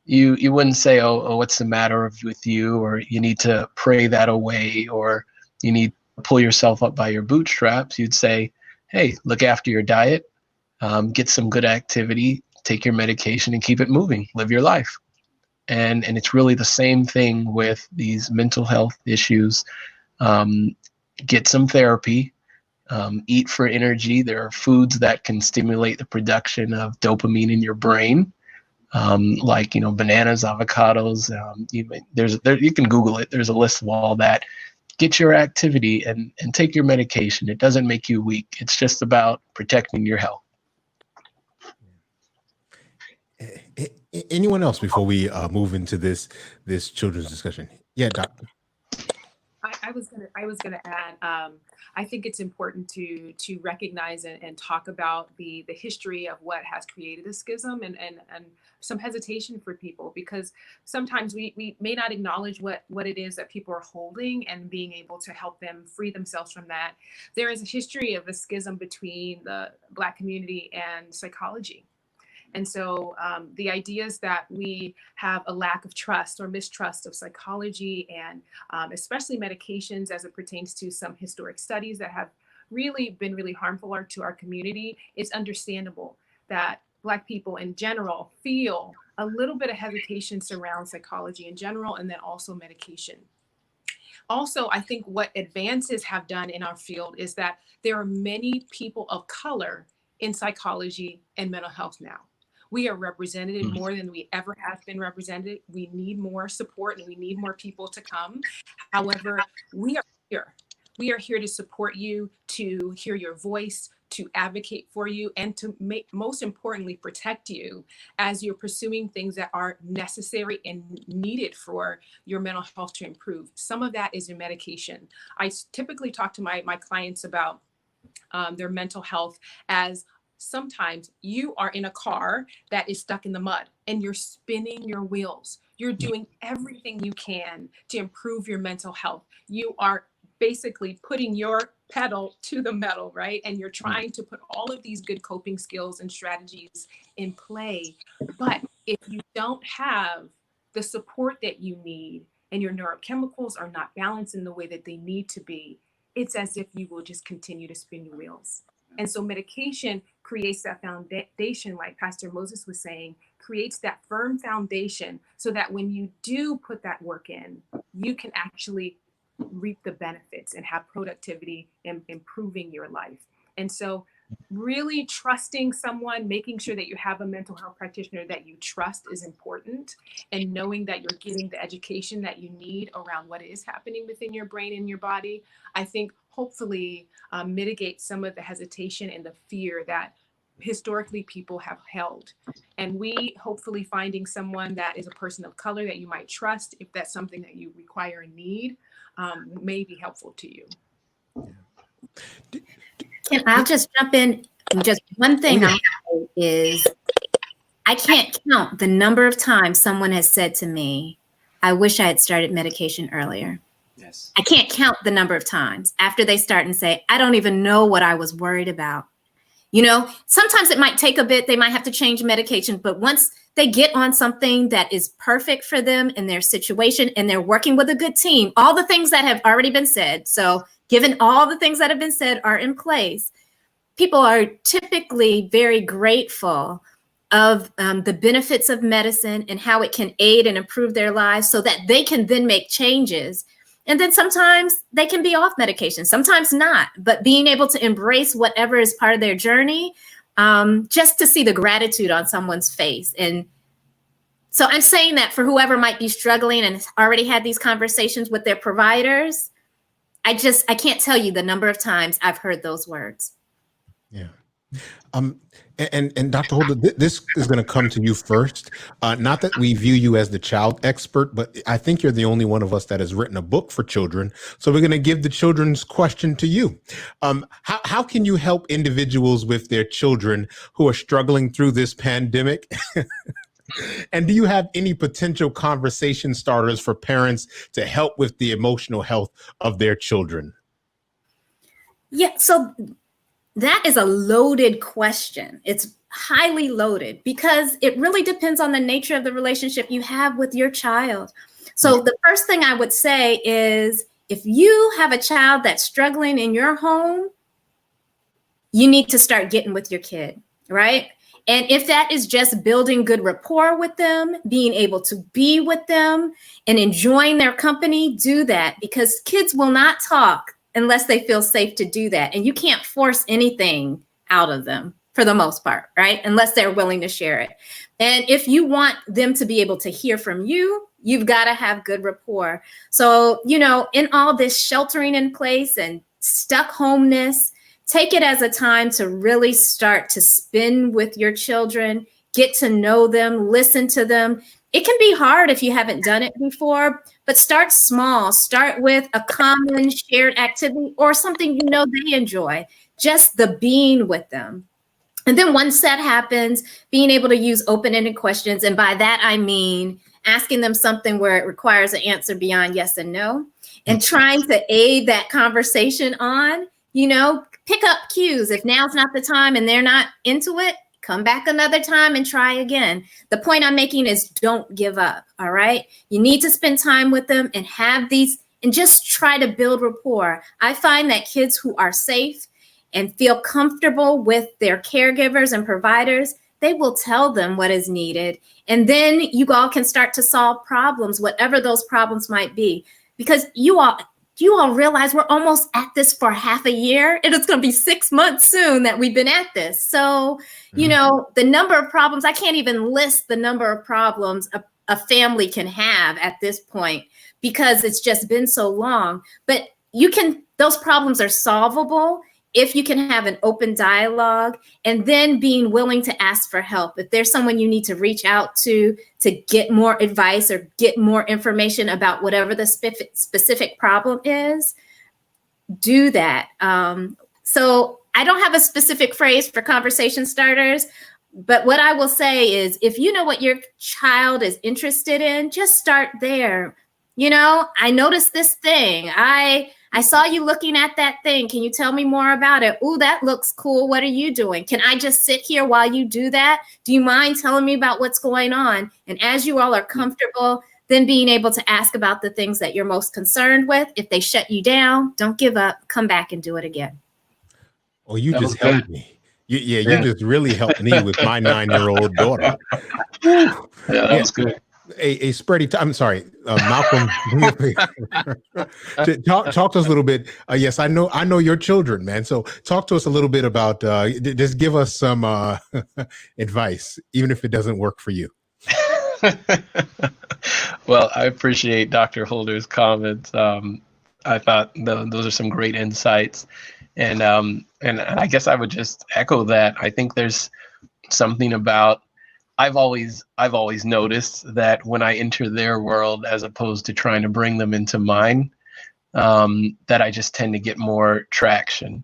Speaker 3: you wouldn't say, oh, what's the matter with you? Or you need to pray that away, or you need to pull yourself up by your bootstraps. You'd say, hey, look after your diet, get some good activity, take your medication and keep it moving, live your life. And it's really the same thing with these mental health issues. Get some therapy, eat for energy. There are foods that can stimulate the production of dopamine in your brain, like bananas, avocados. You can Google it. There's a list of all that. Get your activity and take your medication. It doesn't make you weak. It's just about protecting your health.
Speaker 1: Anyone else before we move into this children's discussion? Yeah, Doctor.
Speaker 4: I was gonna add. I think it's important to recognize and talk about the history of what has created a schism and some hesitation for people, because sometimes we may not acknowledge what it is that people are holding and being able to help them free themselves from that. There is a history of a schism between the Black community and psychology. And so the ideas that we have a lack of trust or mistrust of psychology and especially medications as it pertains to some historic studies that have really been really harmful to our community, it's understandable that Black people in general feel a little bit of hesitation surround psychology in general, and then also medication. Also, I think what advances have done in our field is that there are many people of color in psychology and mental health now. We are represented more than we ever have been represented. We need more support and we need more people to come. However, we are here. We are here to support you, to hear your voice, to advocate for you, and to most importantly, protect you as you're pursuing things that are necessary and needed for your mental health to improve. Some of that is your medication. I typically talk to my clients about their mental health as sometimes you are in a car that is stuck in the mud and you're spinning your wheels. You're doing everything you can to improve your mental health. You are basically putting your pedal to the metal, right? And you're trying to put all of these good coping skills and strategies in play. But if you don't have the support that you need and your neurochemicals are not balanced in the way that they need to be, it's as if you will just continue to spin your wheels. And so medication creates that foundation, like Pastor Moses was saying, creates that firm foundation so that when you do put that work in, you can actually reap the benefits and have productivity and improving your life. And so really trusting someone, making sure that you have a mental health practitioner that you trust is important, and knowing that you're getting the education that you need around what is happening within your brain and your body, I think hopefully mitigate some of the hesitation and the fear that historically people have held. And we hopefully finding someone that is a person of color that you might trust, if that's something that you require and need, may be helpful to you.
Speaker 2: I'll just jump in. Just one thing I'll say is I can't count the number of times someone has said to me, I wish I had started medication earlier.
Speaker 5: Yes.
Speaker 2: I can't count the number of times after they start and say, I don't even know what I was worried about. You know, sometimes it might take a bit. They might have to change medication, but once they get on something that is perfect for them in their situation and they're working with a good team, all the things that have already been said. So given all the things that have been said are in place, people are typically very grateful of the benefits of medicine and how it can aid and improve their lives so that they can then make changes. And then sometimes they can be off medication, sometimes not, but being able to embrace whatever is part of their journey, just to see the gratitude on someone's face. And so I'm saying that for whoever might be struggling and already had these conversations with their providers, I can't tell you the number of times I've heard those words.
Speaker 1: Yeah. And Dr. Holder, this is going to come to you first. Not that we view you as the child expert, but I think you're the only one of us that has written a book for children. So we're going to give the children's question to you. How can you help individuals with their children who are struggling through this pandemic? And do you have any potential conversation starters for parents to help with the emotional health of their children?
Speaker 2: Yeah, so that is a loaded question. It's highly loaded because it really depends on the nature of the relationship you have with your child. So the first thing I would say is if you have a child that's struggling in your home, you need to start getting with your kid, right? And if that is just building good rapport with them, being able to be with them and enjoying their company, do that, because kids will not talk unless they feel safe to do that. And you can't force anything out of them for the most part, right? Unless they're willing to share it. And if you want them to be able to hear from you, you've got to have good rapport. So, you know, in all this sheltering in place and stuck homeness, take it as a time to really start to spend with your children, get to know them, listen to them. It can be hard if you haven't done it before, but start small. Start with a common shared activity or something you know they enjoy, just the being with them. And then once that happens, being able to use open-ended questions. And by that, I mean asking them something where it requires an answer beyond yes and no, and trying to aid that conversation on, you know, pick up cues. If now's not the time and they're not into it, come back another time and try again. The point I'm making is don't give up, all right? You need to spend time with them and have these, and just try to build rapport. I find that kids who are safe and feel comfortable with their caregivers and providers, they will tell them what is needed. And then you all can start to solve problems, whatever those problems might be. Because you all realize we're almost at this for half a year. It's going to be 6 months soon that we've been at this. So, you know, the number of problems, I can't even list the number of problems a family can have at this point because it's just been so long. But you can those problems are solvable if you can have an open dialogue, and then being willing to ask for help. If there's someone you need to reach out to get more advice or get more information about whatever the specific problem is, do that. So I don't have a specific phrase for conversation starters, but what I will say is, if you know what your child is interested in, just start there. You know, I noticed this thing. I saw you looking at that thing. Can you tell me more about it? Ooh, that looks cool. What are you doing? Can I just sit here while you do that? Do you mind telling me about what's going on? And as you all are comfortable, then being able to ask about the things that you're most concerned with. If they shut you down, don't give up. Come back and do it again.
Speaker 1: Oh, you just helped me. You just really helped me with my 9-year-old daughter.
Speaker 3: Yeah, that was good.
Speaker 1: A spready. I'm sorry, Malcolm. talk to us a little bit. Yes, I know your children, man. So talk to us a little bit about. Just give us some advice, even if it doesn't work for you.
Speaker 3: Well, I appreciate Dr. Holder's comments. I thought those are some great insights, and I guess I would just echo that. I think there's something about. I've always noticed that when I enter their world, as opposed to trying to bring them into mine, that I just tend to get more traction.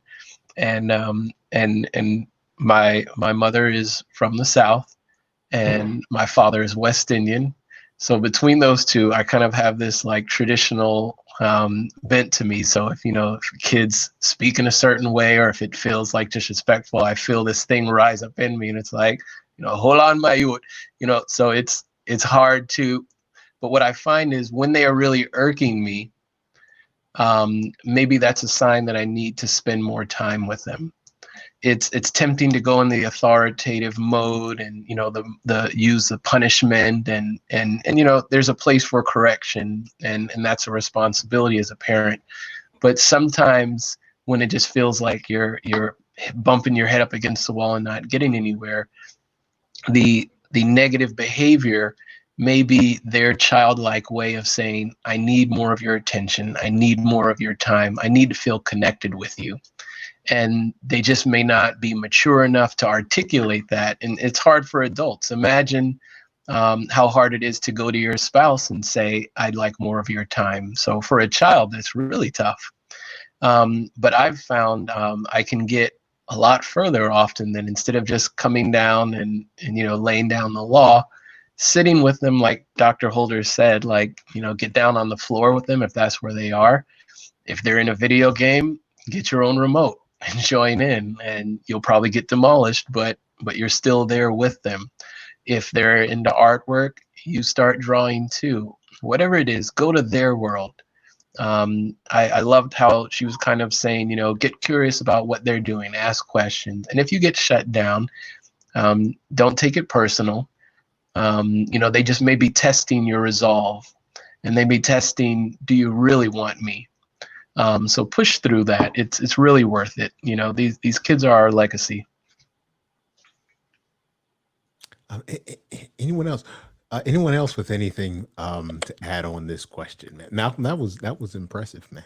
Speaker 3: And my mother is from the South, and my father is West Indian. So between those two, I kind of have this like traditional bent to me. So if kids speak in a certain way, or if it feels like disrespectful, I feel this thing rise up in me, and it's like, hold on, my youth, so it's hard to, but what I find is when they are really irking me, maybe that's a sign that I need to spend more time with them. It's tempting to go in the authoritative mode and, the use the punishment and there's a place for correction, and that's a responsibility as a parent. But sometimes when it just feels like you're bumping your head up against the wall and not getting anywhere, the negative behavior may be their childlike way of saying, I need more of your attention. I need more of your time. I need to feel connected with you. And they just may not be mature enough to articulate that. And it's hard for adults. Imagine how hard it is to go to your spouse and say, I'd like more of your time. So for a child, that's really tough. But I've found I can get a lot further often than, instead of just coming down and laying down the law, sitting with them, like Dr. Holder said, like, get down on the floor with them if that's where they are. If they're in a video game, get your own remote and join in, and you'll probably get demolished, but you're still there with them. If they're into artwork, you start drawing too. Whatever it is, go to their world. I loved how she was kind of saying, get curious about what they're doing, ask questions. And if you get shut down, don't take it personal. They just may be testing your resolve, and they may be testing, do you really want me? So push through that. It's really worth it. These kids are our legacy.
Speaker 1: Anyone else? Anyone else with anything to add on this question, man? Malcolm, that was impressive, man.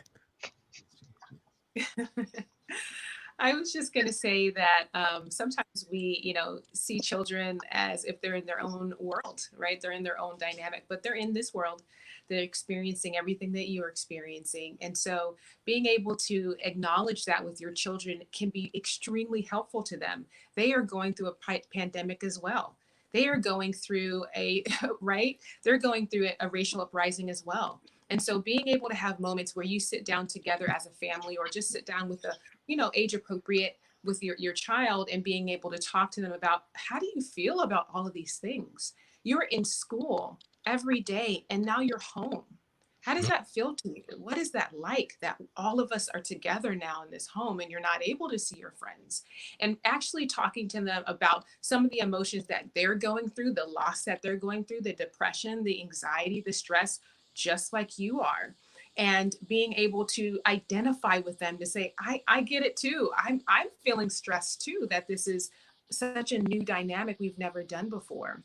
Speaker 4: I was just going to say that sometimes we, see children as if they're in their own world, right? They're in their own dynamic, but they're in this world. They're experiencing everything that you're experiencing. And so being able to acknowledge that with your children can be extremely helpful to them. They are going through a pandemic as well. They are going through they're going through a racial uprising as well. And so being able to have moments where you sit down together as a family, or just sit down with age appropriate with your child, and being able to talk to them about, how do you feel about all of these things? You're in school every day, and now you're home. How does that feel to you? What is that like, that all of us are together now in this home and you're not able to see your friends? And actually talking to them about some of the emotions that they're going through, the loss that they're going through, the depression, the anxiety, the stress, just like you are. And being able to identify with them to say, I get it too. I'm feeling stressed too, that this is such a new dynamic we've never done before.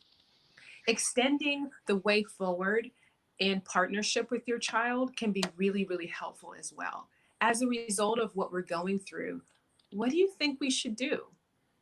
Speaker 4: Extending the way forward in partnership with your child can be really, really helpful as well. as a result of what we're going through, what do you think we should do?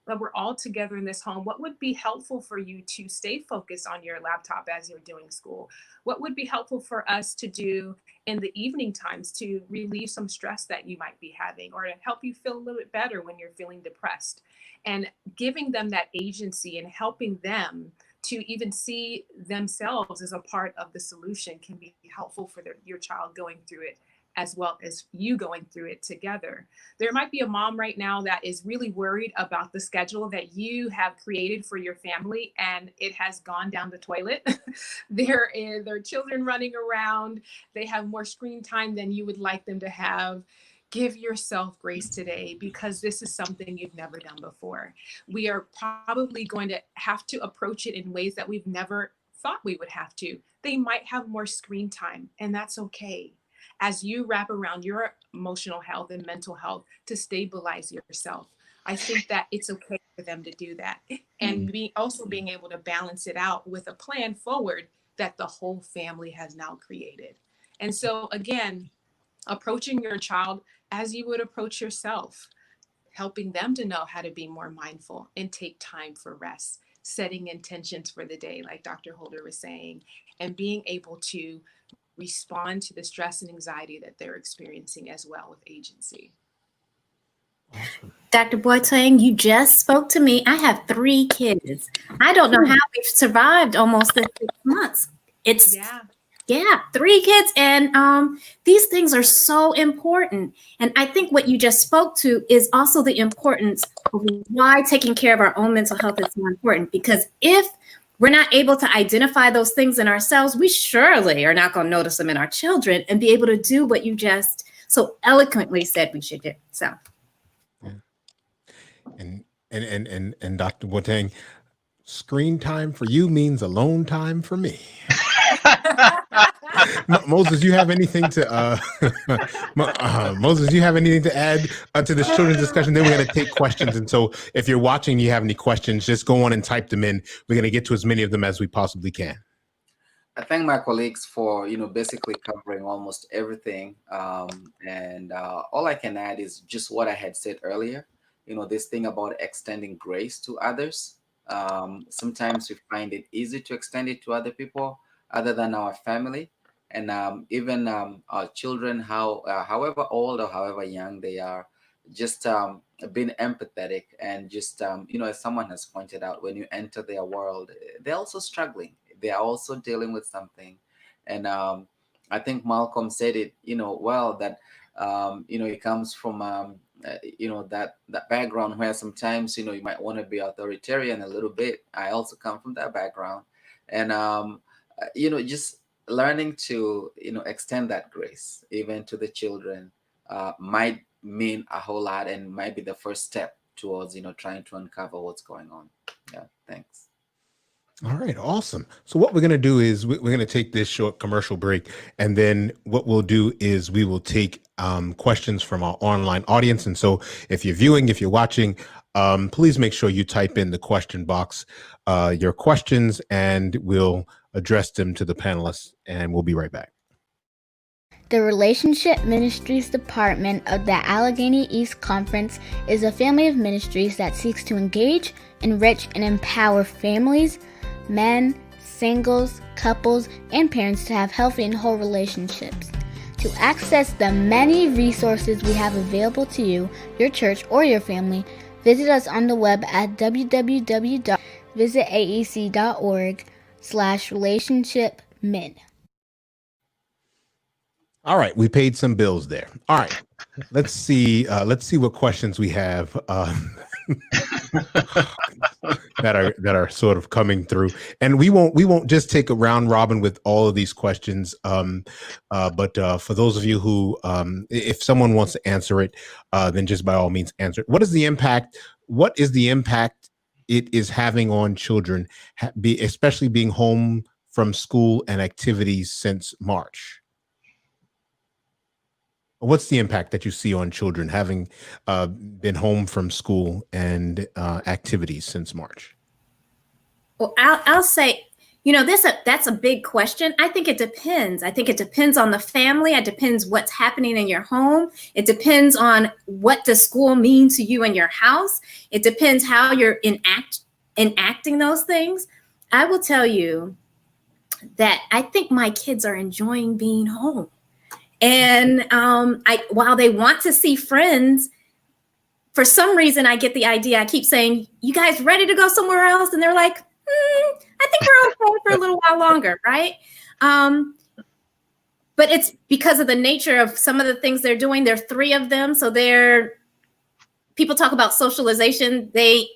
Speaker 4: That we're all together in this home. What would be helpful for you to stay focused on your laptop as you're doing school? What would be helpful for us to do in the evening times to relieve some stress that you might be having, or to help you feel a little bit better when you're feeling depressed? And giving them that agency and helping them to even see themselves as a part of the solution can be helpful for your child going through it, as well as you going through it together. There might be a mom right now that is really worried about the schedule that you have created for your family, and it has gone down the toilet. There are children running around. They have more screen time than you would like them to have. Give yourself grace today, because this is something you've never done before. We are probably going to have to approach it in ways that we've never thought we would have to. They might have more screen time, and that's okay, as you wrap around your emotional health and mental health to stabilize yourself. I think that it's okay for them to do that. And being able to balance it out with a plan forward that the whole family has now created. And so again, approaching your child as you would approach yourself, helping them to know how to be more mindful and take time for rest, setting intentions for the day, like Dr. Holder was saying, and being able to respond to the stress and anxiety that they're experiencing as well with agency.
Speaker 2: Dr. Boateng, you just spoke to me. I have 3 kids. I don't know how we've survived almost the 6 months. It's 3 kids. And these things are so important. And I think what you just spoke to is also the importance of why taking care of our own mental health is so important. Because if we're not able to identify those things in ourselves, we surely are not going to notice them in our children and be able to do what you just so eloquently said we should do. So,
Speaker 1: and Dr. Boateng, screen time for you means alone time for me. Moses, you have anything to Moses, you have anything to add to this children's discussion? Then we're going to take questions. And so if you're watching, you have any questions, just go on and type them in. We're going to get to as many of them as we possibly can.
Speaker 5: I thank my colleagues for, basically covering almost everything. And all I can add is just what I had said earlier, this thing about extending grace to others. Sometimes we find it easy to extend it to other people other than our family. And even our children, however old or however young they are, just being empathetic and just, as someone has pointed out, when you enter their world, they're also struggling. They're also dealing with something. And I think Malcolm said it, well, that, it comes from, that background where sometimes, you might want to be authoritarian a little bit. I also come from that background. And, just learning to extend that grace even to the children might mean a whole lot, and might be the first step towards trying to uncover what's going on. Thanks.
Speaker 1: All right, awesome. So what we're going to do is we're going to take this short commercial break, and then what we'll do is we will take questions from our online audience. And so if you're viewing, if you're watching, please make sure you type in the question box your questions, and we'll address them to the panelists, and we'll be right back.
Speaker 6: The Relationship Ministries Department of the Allegheny East Conference is a family of ministries that seeks to engage, enrich, and empower families, men, singles, couples, and parents to have healthy and whole relationships. To access the many resources we have available to you, your church, or your family, visit us on the web at www.visitaec.org/relationshipmin.
Speaker 1: All right, we paid some bills there. All right, let's see what questions we have that are sort of coming through, and we won't just take a round robin with all of these questions. But for those of you who, if someone wants to answer it, then just by all means answer it. What is the impact it is having on children, especially being home from school and activities since March? What's the impact that you see on children having been home from school and activities since March?
Speaker 2: Well, I'll say that's a big question. I think it depends. I think it depends on the family. It depends what's happening in your home. It depends on what does school mean to you in your house. It depends how you're enacting those things. I will tell you that I think my kids are enjoying being home. And while they want to see friends, for some reason, I get the idea. I keep saying, "You guys ready to go somewhere else?" And they're like, "I think we're okay for a little while longer," right? But it's because of the nature of some of the things they're doing. There are 3 of them, so people talk about socialization. They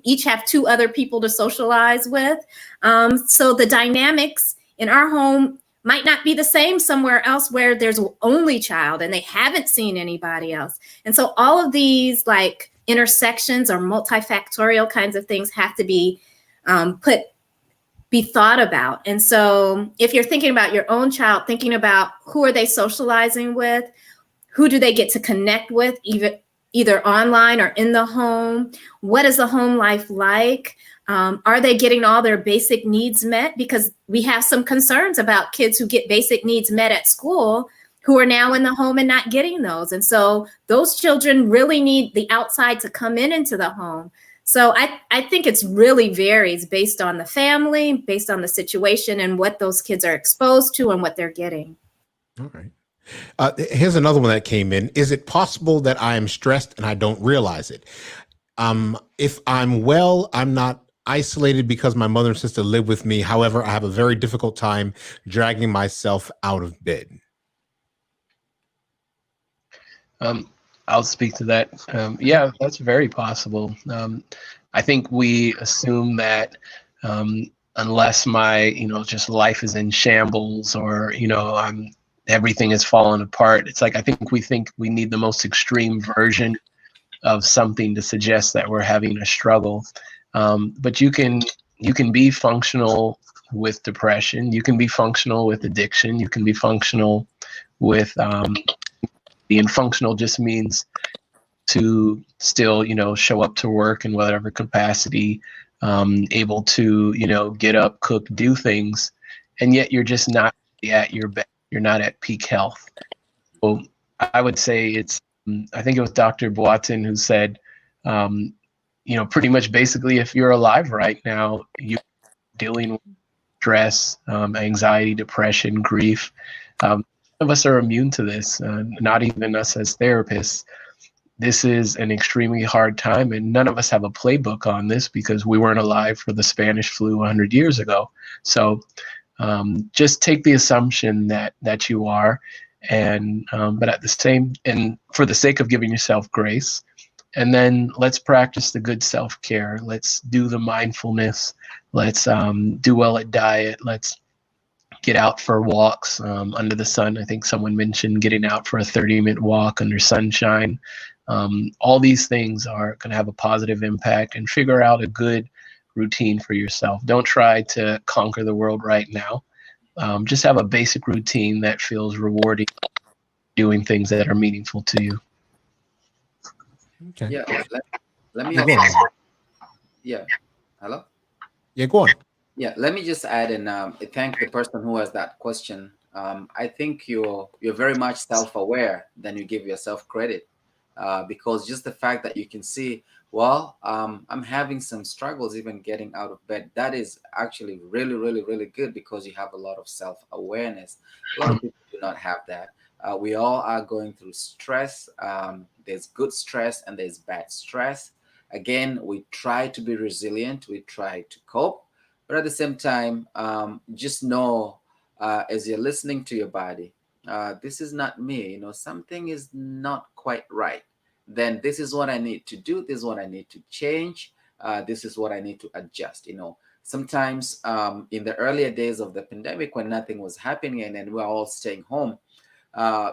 Speaker 2: each have 2 other people to socialize with. So the dynamics in our home might not be the same somewhere else where there's an only child and they haven't seen anybody else. And so all of these like intersections or multifactorial kinds of things have to be thought about. And so if you're thinking about your own child, thinking about who are they socializing with, who do they get to connect with, either online or in the home, what is the home life like? Are they getting all their basic needs met? Because we have some concerns about kids who get basic needs met at school who are now in the home and not getting those. And so those children really need the outside to come into the home. So I think it's really varies based on the family, based on the situation and what those kids are exposed to and what they're getting.
Speaker 1: All right. Here's another one that came in. Is it possible that I am stressed and I don't realize it? If I'm well, I'm not isolated because my mother and sister live with me. However, I have a very difficult time dragging myself out of bed.
Speaker 3: I'll speak to that. Yeah, that's very possible. I think we assume that unless my, just life is in shambles or, everything is falling apart. It's like, I think we need the most extreme version of something to suggest that we're having a struggle. But you can be functional with depression. You can be functional with addiction. You can be functional with being functional just means to still, show up to work in whatever capacity, able to, get up, cook, do things, and yet you're just not at your best. You're not at peak health. So I would say I think it was Dr. Boatin who said, pretty much basically if you're alive right now, you're dealing with stress, anxiety, depression, grief. None of us are immune to this, not even us as therapists. This is an extremely hard time, and none of us have a playbook on this because we weren't alive for the Spanish flu 100 years ago. So just take the assumption that you are, and but at the same, and for the sake of giving yourself grace, and then let's practice the good self-care. Let's do the mindfulness. Let's do well at diet. Let's get out for walks under the sun. I think someone mentioned getting out for a 30-minute walk under sunshine. All these things are going to have a positive impact, and figure out a good routine for yourself. Don't try to conquer the world right now. Just have a basic routine that feels rewarding, doing things that are meaningful to you.
Speaker 1: Okay.
Speaker 5: Yeah. Let me. Yeah. Hello.
Speaker 1: Yeah, go on.
Speaker 5: Yeah. Let me just add and thank the person who has that question. I think you're very much self-aware than you give yourself credit, because just the fact that you can see, well, I'm having some struggles even getting out of bed. That is actually really, really, really good because you have a lot of self-awareness. A lot of people do not have that. We all are going through stress. There's good stress and there's bad stress. Again, we try to be resilient. We try to cope. But at the same time, just know as you're listening to your body, this is not me. Something is not quite right. Then this is what I need to do. This is what I need to change. This is what I need to adjust. Sometimes in the earlier days of the pandemic, when nothing was happening and we're all staying home,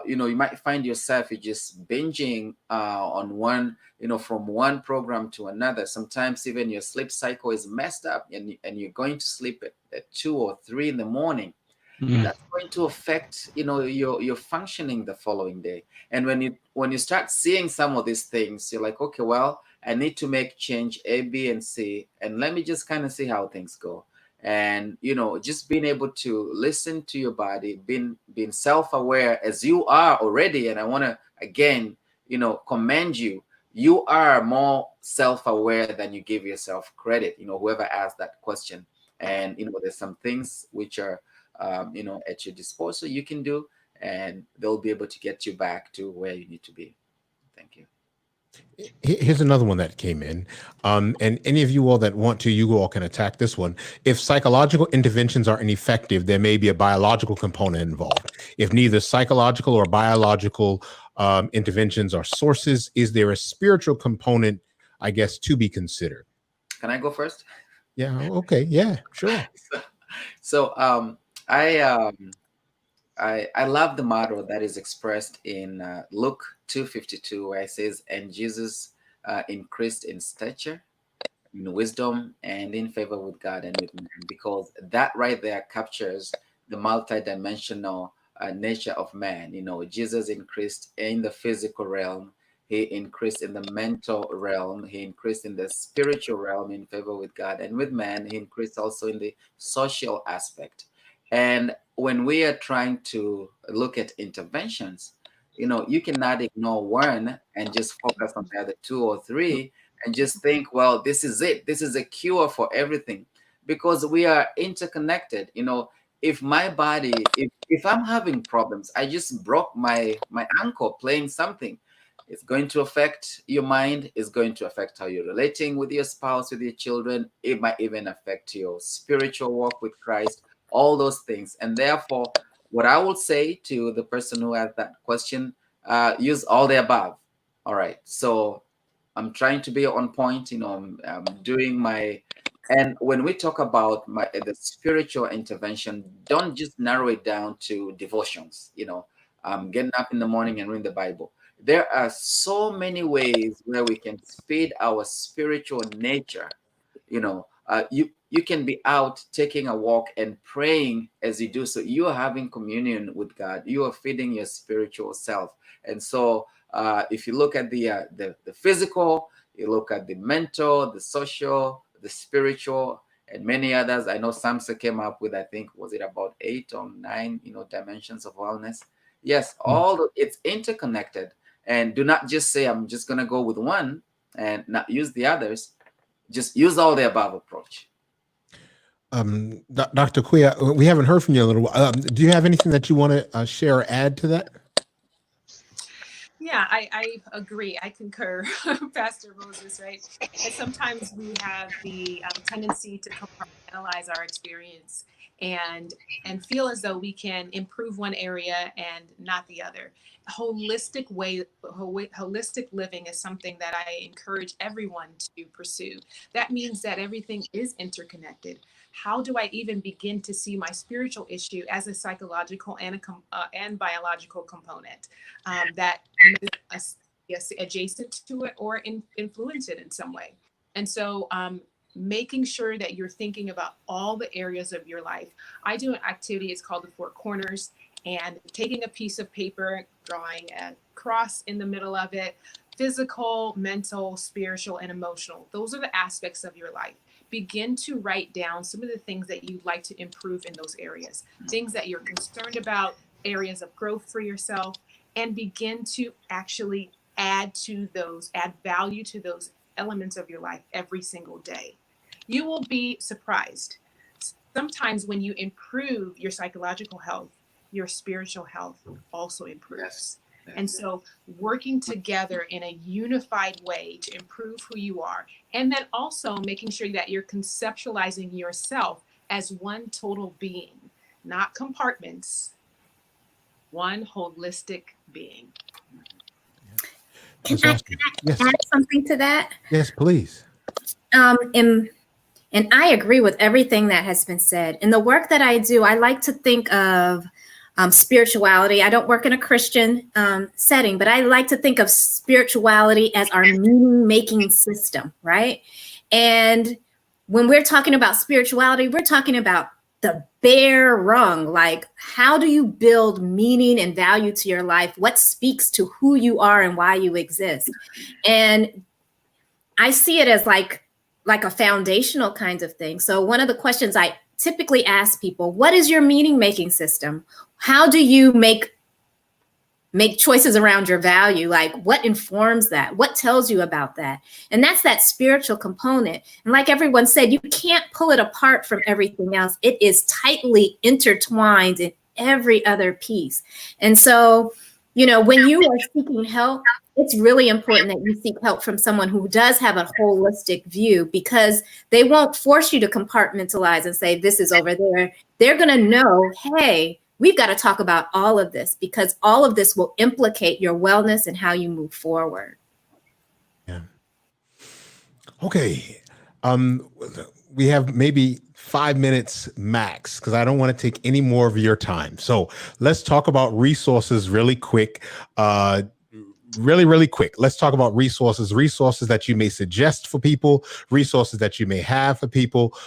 Speaker 5: you might find yourself just binging on one, from one program to another. Sometimes even your sleep cycle is messed up and you're going to sleep at 2 or 3 in the morning. That's going to affect, your functioning the following day. And when you start seeing some of these things, you're like, okay, well, I need to make change A, B, and C, and let me just kind of see how things go. And just being able to listen to your body, being self-aware as you are already. And I want to again commend you. You are more self-aware than you give yourself credit, whoever asked that question. And there's some things which are at your disposal you can do, and they'll be able to get you back to where you need to be. Thank you.
Speaker 1: Here's another one that came in. And any of you all that want to, you all can attack this one. If psychological interventions are ineffective, there may be a biological component involved. If neither psychological or biological interventions are sources, is there a spiritual component, I guess, to be considered?
Speaker 5: Can I go first?
Speaker 1: Yeah. Okay. Yeah, sure.
Speaker 5: So I love the model that is expressed in Luke 2:52, where it says, "And Jesus increased in stature, in wisdom, and in favor with God and with men," because that right there captures the multidimensional nature of man. Jesus increased in the physical realm. He increased in the mental realm. He increased in the spiritual realm in favor with God and with man. He increased also in the social aspect. And when we are trying to look at interventions, you cannot ignore one and just focus on the other two or three and just think, well, this is it. This is a cure for everything, because we are interconnected. If my body, if I'm having problems, I just broke my ankle playing something. It's going to affect your mind. It's going to affect how you're relating with your spouse, with your children. It might even affect your spiritual walk with Christ, all those things. And therefore, what I will say to the person who asked that question, use all the above. All right. So I'm trying to be on point. I'm doing my, and when we talk about the spiritual intervention, don't just narrow it down to devotions. Getting up in the morning and reading the Bible. There are so many ways where we can feed our spiritual nature. You can be out taking a walk and praying as you do so. You are having communion with God. You are feeding your spiritual self. And so if you look at the physical, you look at the mental, the social, the spiritual, and many others. I know Samsa came up with, I think, was it about 8 or 9, dimensions of wellness? Yes, it's interconnected. And do not just say, I'm just going to go with one and not use the others. Just use all the above approach.
Speaker 1: Dr. Kuya, we haven't heard from you in a little while. Do you have anything that you want to share or add to that?
Speaker 4: Yeah, I agree. I concur, Pastor Moses, right? And sometimes we have the tendency to compartmentalize our experience and feel as though we can improve one area and not the other. Holistic living is something that I encourage everyone to pursue. That means that everything is interconnected. How do I even begin to see my spiritual issue as a psychological and biological component that is adjacent to it or influence it in some way? And so making sure that you're thinking about all the areas of your life. I do an activity, it's called the 4 Corners, and taking a piece of paper, drawing a cross in the middle of it, physical, mental, spiritual, and emotional. Those are the aspects of your life. Begin to write down some of the things that you'd like to improve in those areas, things that you're concerned about, areas of growth for yourself, and begin to actually add value to those elements of your life every single day. You will be surprised. Sometimes when you improve your psychological health, your spiritual health also improves. And so working together in a unified way to improve who you are, and then also making sure that you're conceptualizing yourself as one total being, not compartments, one holistic being.
Speaker 2: Can I add something to that?
Speaker 1: Yes, please.
Speaker 2: And I agree with everything that has been said. In the work that I do, I like to think of spirituality. I don't work in a Christian setting, but I like to think of spirituality as our meaning-making system, right? And when we're talking about spirituality, we're talking about the bare rung. Like, how do you build meaning and value to your life? What speaks to who you are and why you exist? And I see it as like a foundational kind of thing. So one of the questions I typically ask people, what is your meaning-making system? How do you make choices around your value? Like, what informs that? What tells you about that? And that's that spiritual component. And like everyone said, you can't pull it apart from everything else. It is tightly intertwined in every other piece. And so, you know, when you are seeking help, it's really important that you seek help from someone who does have a holistic view, because they won't force you to compartmentalize and say, this is over there. They're going to know, hey, we've got to talk about all of this, because all of this will implicate your wellness and how you move forward.
Speaker 1: Yeah. Okay. We have maybe 5 minutes max, because I don't want to take any more of your time. So let's talk about resources really quick. Really quick. Let's talk about resources that you may suggest for people, resources that you may have for people,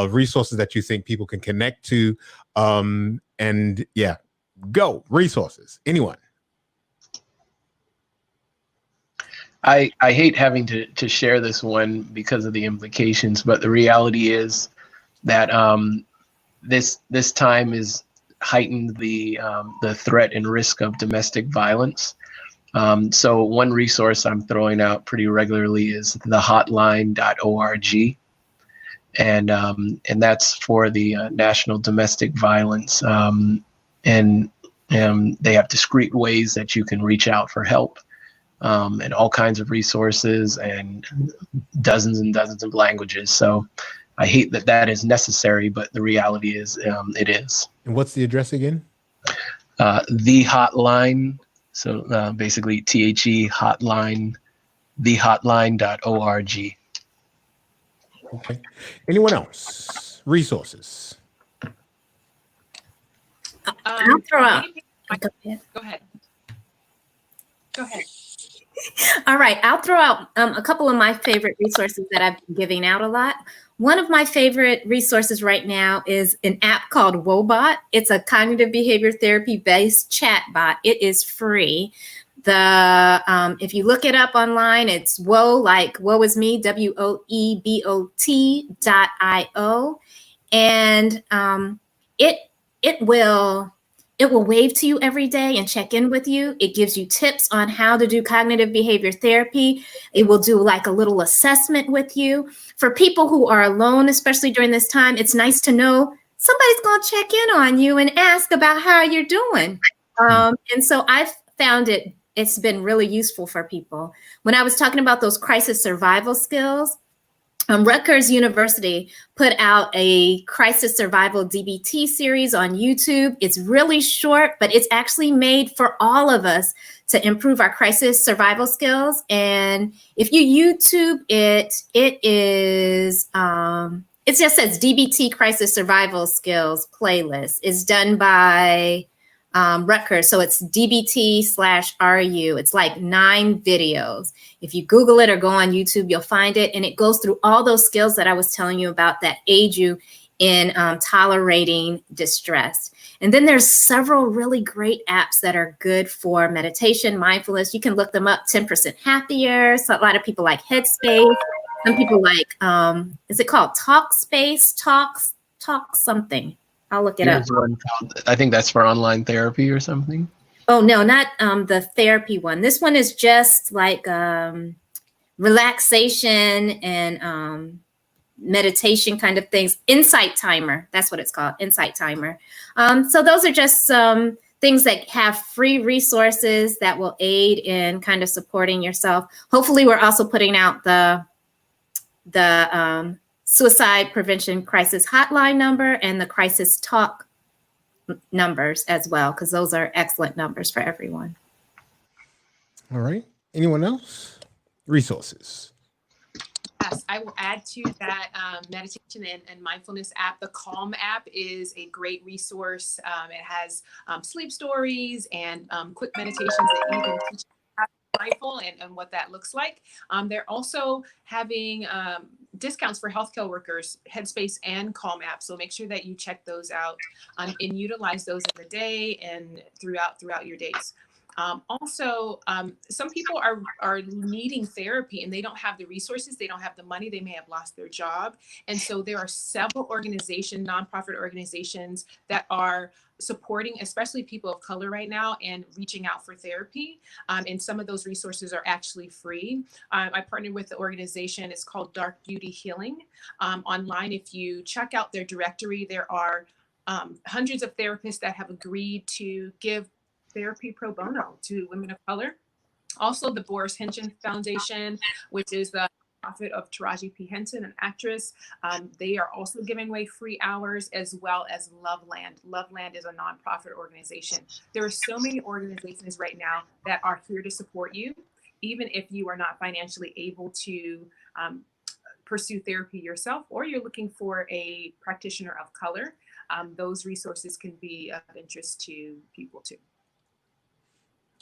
Speaker 1: resources that you think people can connect to. And yeah, go resources. Anyone?
Speaker 3: I hate having to share this one because of the implications, but the reality is that this time is heightened the threat and risk of domestic violence. So one resource I'm throwing out pretty regularly is thehotline.org. And that's for the National Domestic Violence. And they have discrete ways that you can reach out for help, and all kinds of resources and dozens and dozens of languages. So I hate that is necessary, but the reality is it is.
Speaker 1: And what's the address again?
Speaker 3: The Hotline. So basically THE Hotline, thehotline.org.
Speaker 1: Okay. Anyone else? Resources.
Speaker 2: I'll throw out.
Speaker 4: Go ahead.
Speaker 2: All right, I'll throw out a couple of my favorite resources that I've been giving out a lot. One of my favorite resources right now is an app called Wobot. It's a cognitive behavior therapy based chat bot. It is free. If you look it up online, it's like woe is me, WOEBOT.io. And it will wave to you every day and check in with you. It gives you tips on how to do cognitive behavior therapy. It will do like a little assessment with you. For people who are alone, especially during this time, it's nice to know somebody's going to check in on you and ask about how you're doing. And so I've found it's been really useful for people. When I was talking about those crisis survival skills, Rutgers University put out a crisis survival DBT series on YouTube. It's really short, but it's actually made for all of us to improve our crisis survival skills. And if you YouTube it, it just says DBT crisis survival skills playlist. It's done by Rutgers. So it's DBT/RU. It's like 9 videos. If you Google it or go on YouTube, you'll find it. And it goes through all those skills that I was telling you about that aid you in tolerating distress. And then there's several really great apps that are good for meditation, mindfulness. You can look them up. 10% Happier. So a lot of people like Headspace. Some people like, is it called Talkspace? Talk something. I'll look it up.
Speaker 3: I think that's for online therapy or something.
Speaker 2: Oh, no, not the therapy one. This one is just like relaxation and meditation kind of things. Insight Timer. That's what it's called. Insight Timer. So those are just some things that have free resources that will aid in kind of supporting yourself. Hopefully, we're also putting out the suicide prevention crisis hotline number and the crisis talk numbers as well, because those are excellent numbers for everyone.
Speaker 1: All right. Anyone else? Resources.
Speaker 4: Yes, I will add to that meditation and mindfulness app. The Calm app is a great resource. It has sleep stories and quick meditations that you can teach mindful and what that looks like. They're also having discounts for healthcare workers, Headspace and Calm app. So make sure that you check those out and utilize those in the day and throughout your days. Also, some people are needing therapy and they don't have the resources, they don't have the money, they may have lost their job. And so there are several organizations, nonprofit organizations that are supporting, especially people of color right now, and reaching out for therapy. And some of those resources are actually free. I partnered with the organization, it's called Dark Beauty Healing. Online, if you check out their directory, there are hundreds of therapists that have agreed to give therapy pro bono to women of color. Also, the Boris Henson Foundation, which is the profit of Taraji P. Henson, an actress. They are also giving away free hours, as well as Loveland. Loveland is a nonprofit organization. There are so many organizations right now that are here to support you, even if you are not financially able to pursue therapy yourself, or you're looking for a practitioner of color. Those resources can be of interest to people too.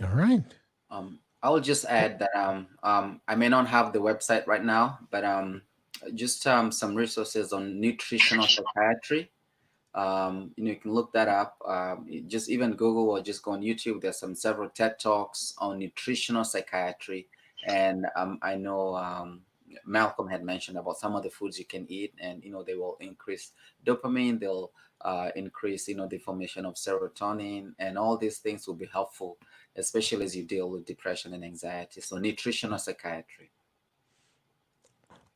Speaker 1: All right.
Speaker 5: I'll just add that I may not have the website right now, but just some resources on nutritional psychiatry. You can look that up. Just even Google or just go on YouTube. There's several TED Talks on nutritional psychiatry, and I know Malcolm had mentioned about some of the foods you can eat, and they will increase dopamine. They'll increase the formation of serotonin, and all these things will be helpful, especially as you deal with depression and anxiety. So nutritional psychiatry.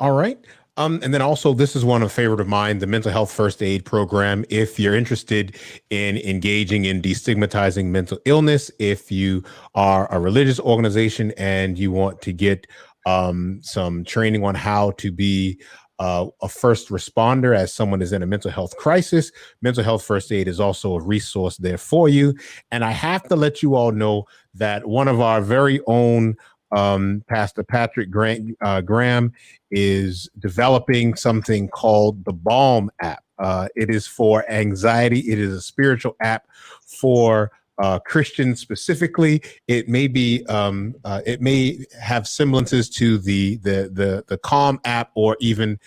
Speaker 1: All right. And then also, this is one of favorite of mine, the mental health first aid program. If you're interested in engaging in destigmatizing mental illness, if you are a religious organization and you want to get some training on how to be a first responder as someone is in a mental health crisis, mental health first aid is also a resource there for you. And I have to let you all know that one of our very own Pastor Patrick Graham is developing something called the Balm app. It is for anxiety. It is a spiritual app for Christians specifically. It may be it may have semblances to the Calm app, or even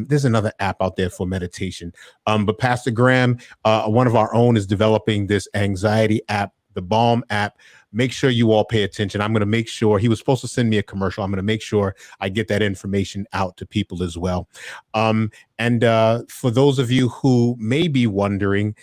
Speaker 1: there's another app out there for meditation. But Pastor Graham, one of our own, is developing this anxiety app, the Balm app. Make sure you all pay attention. I'm going to make sure, he was supposed to send me a commercial. I'm going to make sure I get that information out to people as well. And for those of you who may be wondering,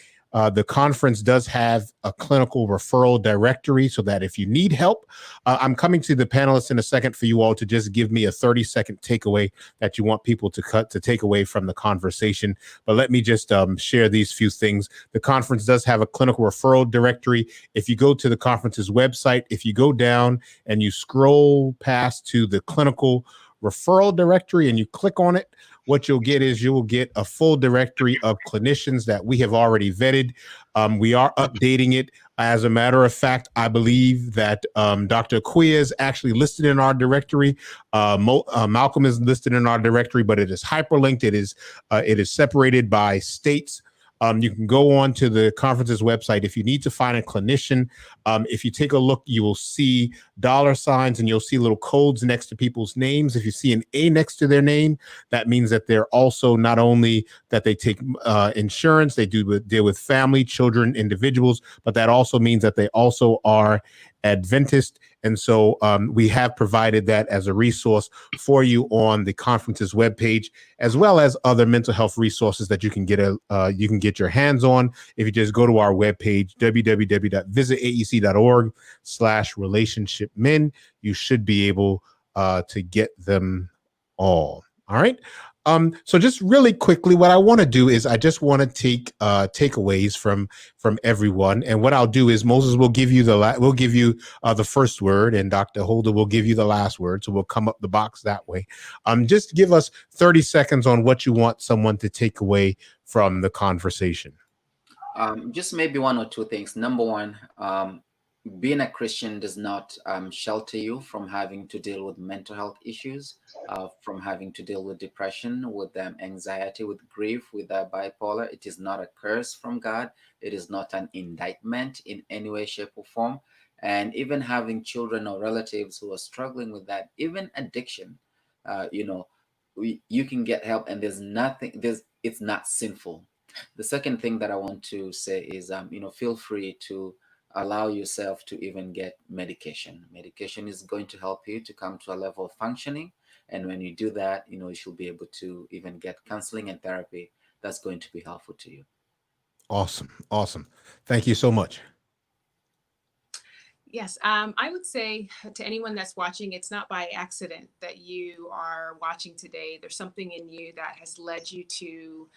Speaker 1: the conference does have a clinical referral directory, so that if you need help, I'm coming to the panelists in a second for you all to just give me a 30-second takeaway that you want people to take away from the conversation. But let me just share these few things. The conference does have a clinical referral directory. If you go to the conference's website, if you go down and you scroll past to the clinical referral directory and you click on it, what you'll get is you will get a full directory of clinicians that we have already vetted. We are updating it. As a matter of fact, I believe that Dr. Akua is actually listed in our directory. Malcolm is listed in our directory, but it is hyperlinked. It is separated by states. You can go on to the conference's website. If you need to find a clinician, if you take a look, you will see $ and you'll see little codes next to people's names. If you see an A next to their name, that means that they're also not only that they take insurance, they do deal with family, children, individuals, but that also means that they also are Adventist. And so we have provided that as a resource for you on the conference's webpage, as well as other mental health resources that you can get your hands on. If you just go to our webpage, www.visitaec.org/relationshipmen, you should be able to get them all. All right. So just really quickly, what I want to do is I just want to take takeaways from everyone. And what I'll do is Moses will give you the first word, and Dr. Holder will give you the last word. So we'll come up the box that way. Just give us 30 seconds on what you want someone to take away from the conversation.
Speaker 5: Just maybe one or two things. Number one, being a Christian does not shelter you from having to deal with mental health issues, from having to deal with depression, with anxiety, with grief, with bipolar. It is not a curse from God. It is not an indictment in any way, shape, or form. And even having children or relatives who are struggling with that, even addiction, you can get help, and it's not sinful. The second thing that I want to say is, feel free to allow yourself to even get medication. Medication is going to help you to come to a level of functioning. And when you do that, you should be able to even get counseling and therapy that's going to be helpful to you.
Speaker 1: Awesome. Awesome. Thank you so much.
Speaker 4: Yes, I would say to anyone that's watching, it's not by accident that you are watching today. There's something in you that has led you to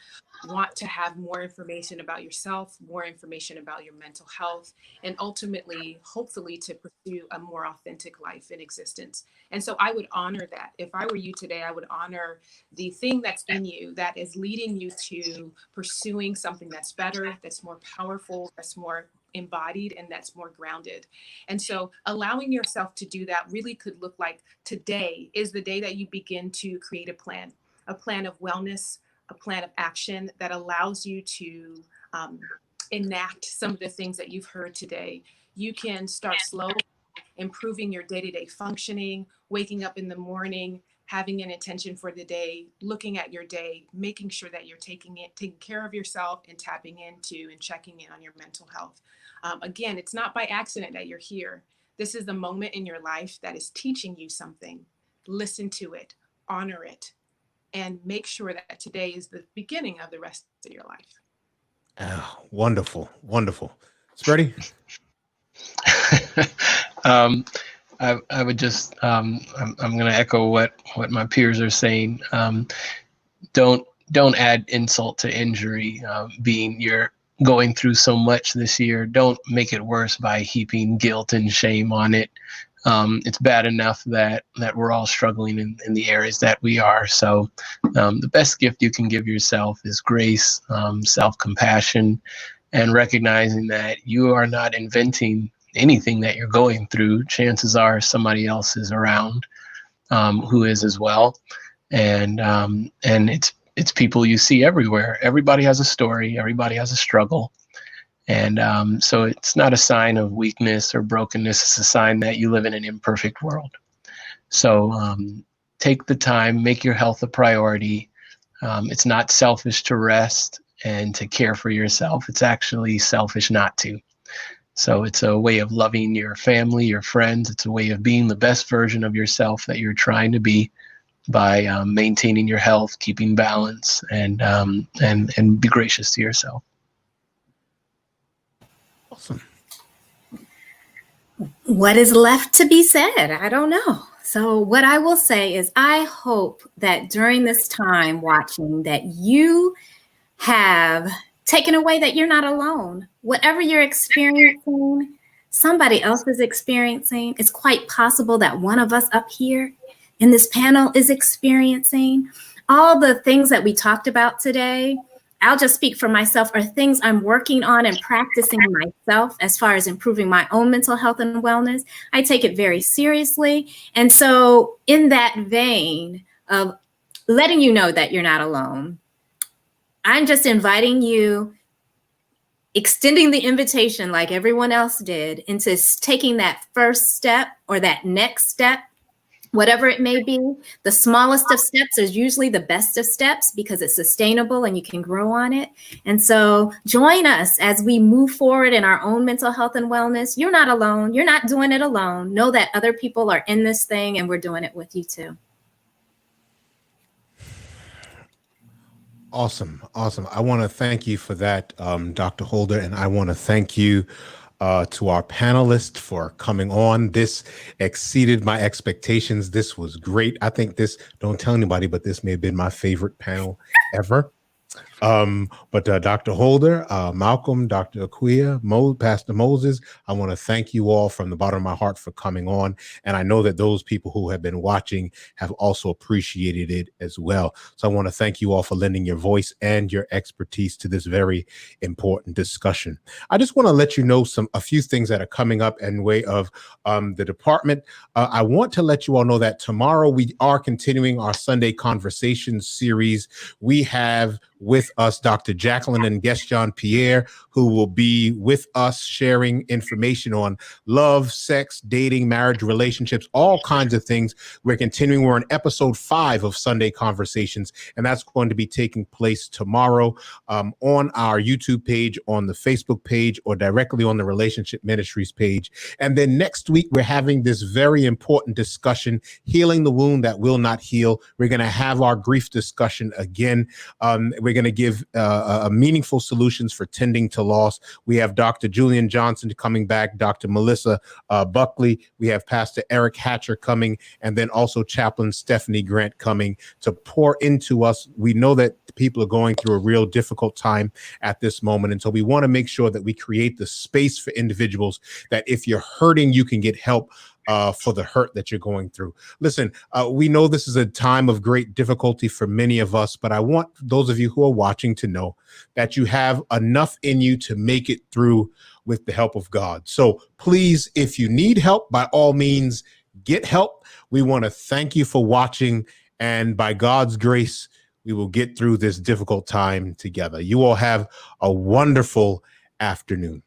Speaker 4: want to have more information about yourself, more information about your mental health, and ultimately, hopefully, to pursue a more authentic life in existence. And so I would honor that. If I were you today, I would honor the thing that's in you that is leading you to pursuing something that's better, that's more powerful, that's more embodied, and that's more grounded. And so allowing yourself to do that really could look like today is the day that you begin to create a plan of wellness, a plan of action that allows you to enact some of the things that you've heard today. You can start slow, improving your day-to-day functioning, waking up in the morning, having an intention for the day, looking at your day, making sure that you're taking care of yourself and tapping into and checking in on your mental health. Again, it's not by accident that you're here. This is the moment in your life that is teaching you something. Listen to it, honor it, and make sure that today is the beginning of the rest of your life.
Speaker 1: Oh, wonderful. Wonderful. Spready?
Speaker 3: I would just, I'm going to echo what my peers are saying. Don't add insult to injury. Being you're going through so much this year, don't make it worse by heaping guilt and shame on it. It's bad enough that we're all struggling in the areas that we are. So the best gift you can give yourself is grace, self-compassion, and recognizing that you are not inventing anything that you're going through. Chances are somebody else is around who is as well. And it's people you see everywhere. Everybody has a story. Everybody has a struggle. And so it's not a sign of weakness or brokenness. It's a sign that you live in an imperfect world. So take the time, make your health a priority. It's not selfish to rest and to care for yourself. It's actually selfish not to. So it's a way of loving your family, your friends. It's a way of being the best version of yourself that you're trying to be by maintaining your health, keeping balance, and be gracious to yourself.
Speaker 1: Awesome.
Speaker 2: What is left to be said? I don't know. So what I will say is I hope that during this time watching that you have taken away that you're not alone. Whatever you're experiencing, somebody else is experiencing. It's quite possible that one of us up here in this panel is experiencing. All the things that we talked about today, I'll just speak for myself, are things I'm working on and practicing myself as far as improving my own mental health and wellness. I take it very seriously. And so in that vein of letting you know that you're not alone, I'm just inviting you, extending the invitation like everyone else did, into taking that first step or that next step, whatever it may be. The smallest of steps is usually the best of steps because it's sustainable and you can grow on it. And so join us as we move forward in our own mental health and wellness. You're not alone. You're not doing it alone. Know that other people are in this thing and we're doing it with you too.
Speaker 1: Awesome. Awesome. I want to thank you for that, Dr. Holder. And I want to thank you to our panelists for coming on. This exceeded my expectations. This was great. I think this, don't tell anybody, but this may have been my favorite panel ever. But Dr. Holder, Malcolm, Dr. Akuya, Pastor Moses, I want to thank you all from the bottom of my heart for coming on. And I know that those people who have been watching have also appreciated it as well. So I want to thank you all for lending your voice and your expertise to this very important discussion. I just want to let you know a few things that are coming up in way of the department. I want to let you all know that tomorrow we are continuing our Sunday Conversations series. We have with with us Dr. Jacqueline and guest Jean-Pierre, who will be with us sharing information on love, sex, dating, marriage, relationships, all kinds of things. We're continuing. We're on episode 5 of Sunday Conversations, and that's going to be taking place tomorrow on our YouTube page, on the Facebook page, or directly on the Relationship Ministries page. And then next week, we're having this very important discussion, Healing the Wound That Will Not Heal. We're going to have our grief discussion again. We're going to give meaningful solutions for tending to loss. We have Dr. Julian Johnson coming back, Dr. Melissa Buckley. We have Pastor Eric Hatcher coming, and then also Chaplain Stephanie Grant coming to pour into us. We know that people are going through a real difficult time at this moment, and so we want to make sure that we create the space for individuals that if you're hurting, you can get help for the hurt that you're going through. Listen, we know this is a time of great difficulty for many of us, but I want those of you who are watching to know that you have enough in you to make it through with the help of God. So please, if you need help, by all means, get help. We want to thank you for watching, and by God's grace, we will get through this difficult time together. You all have a wonderful afternoon.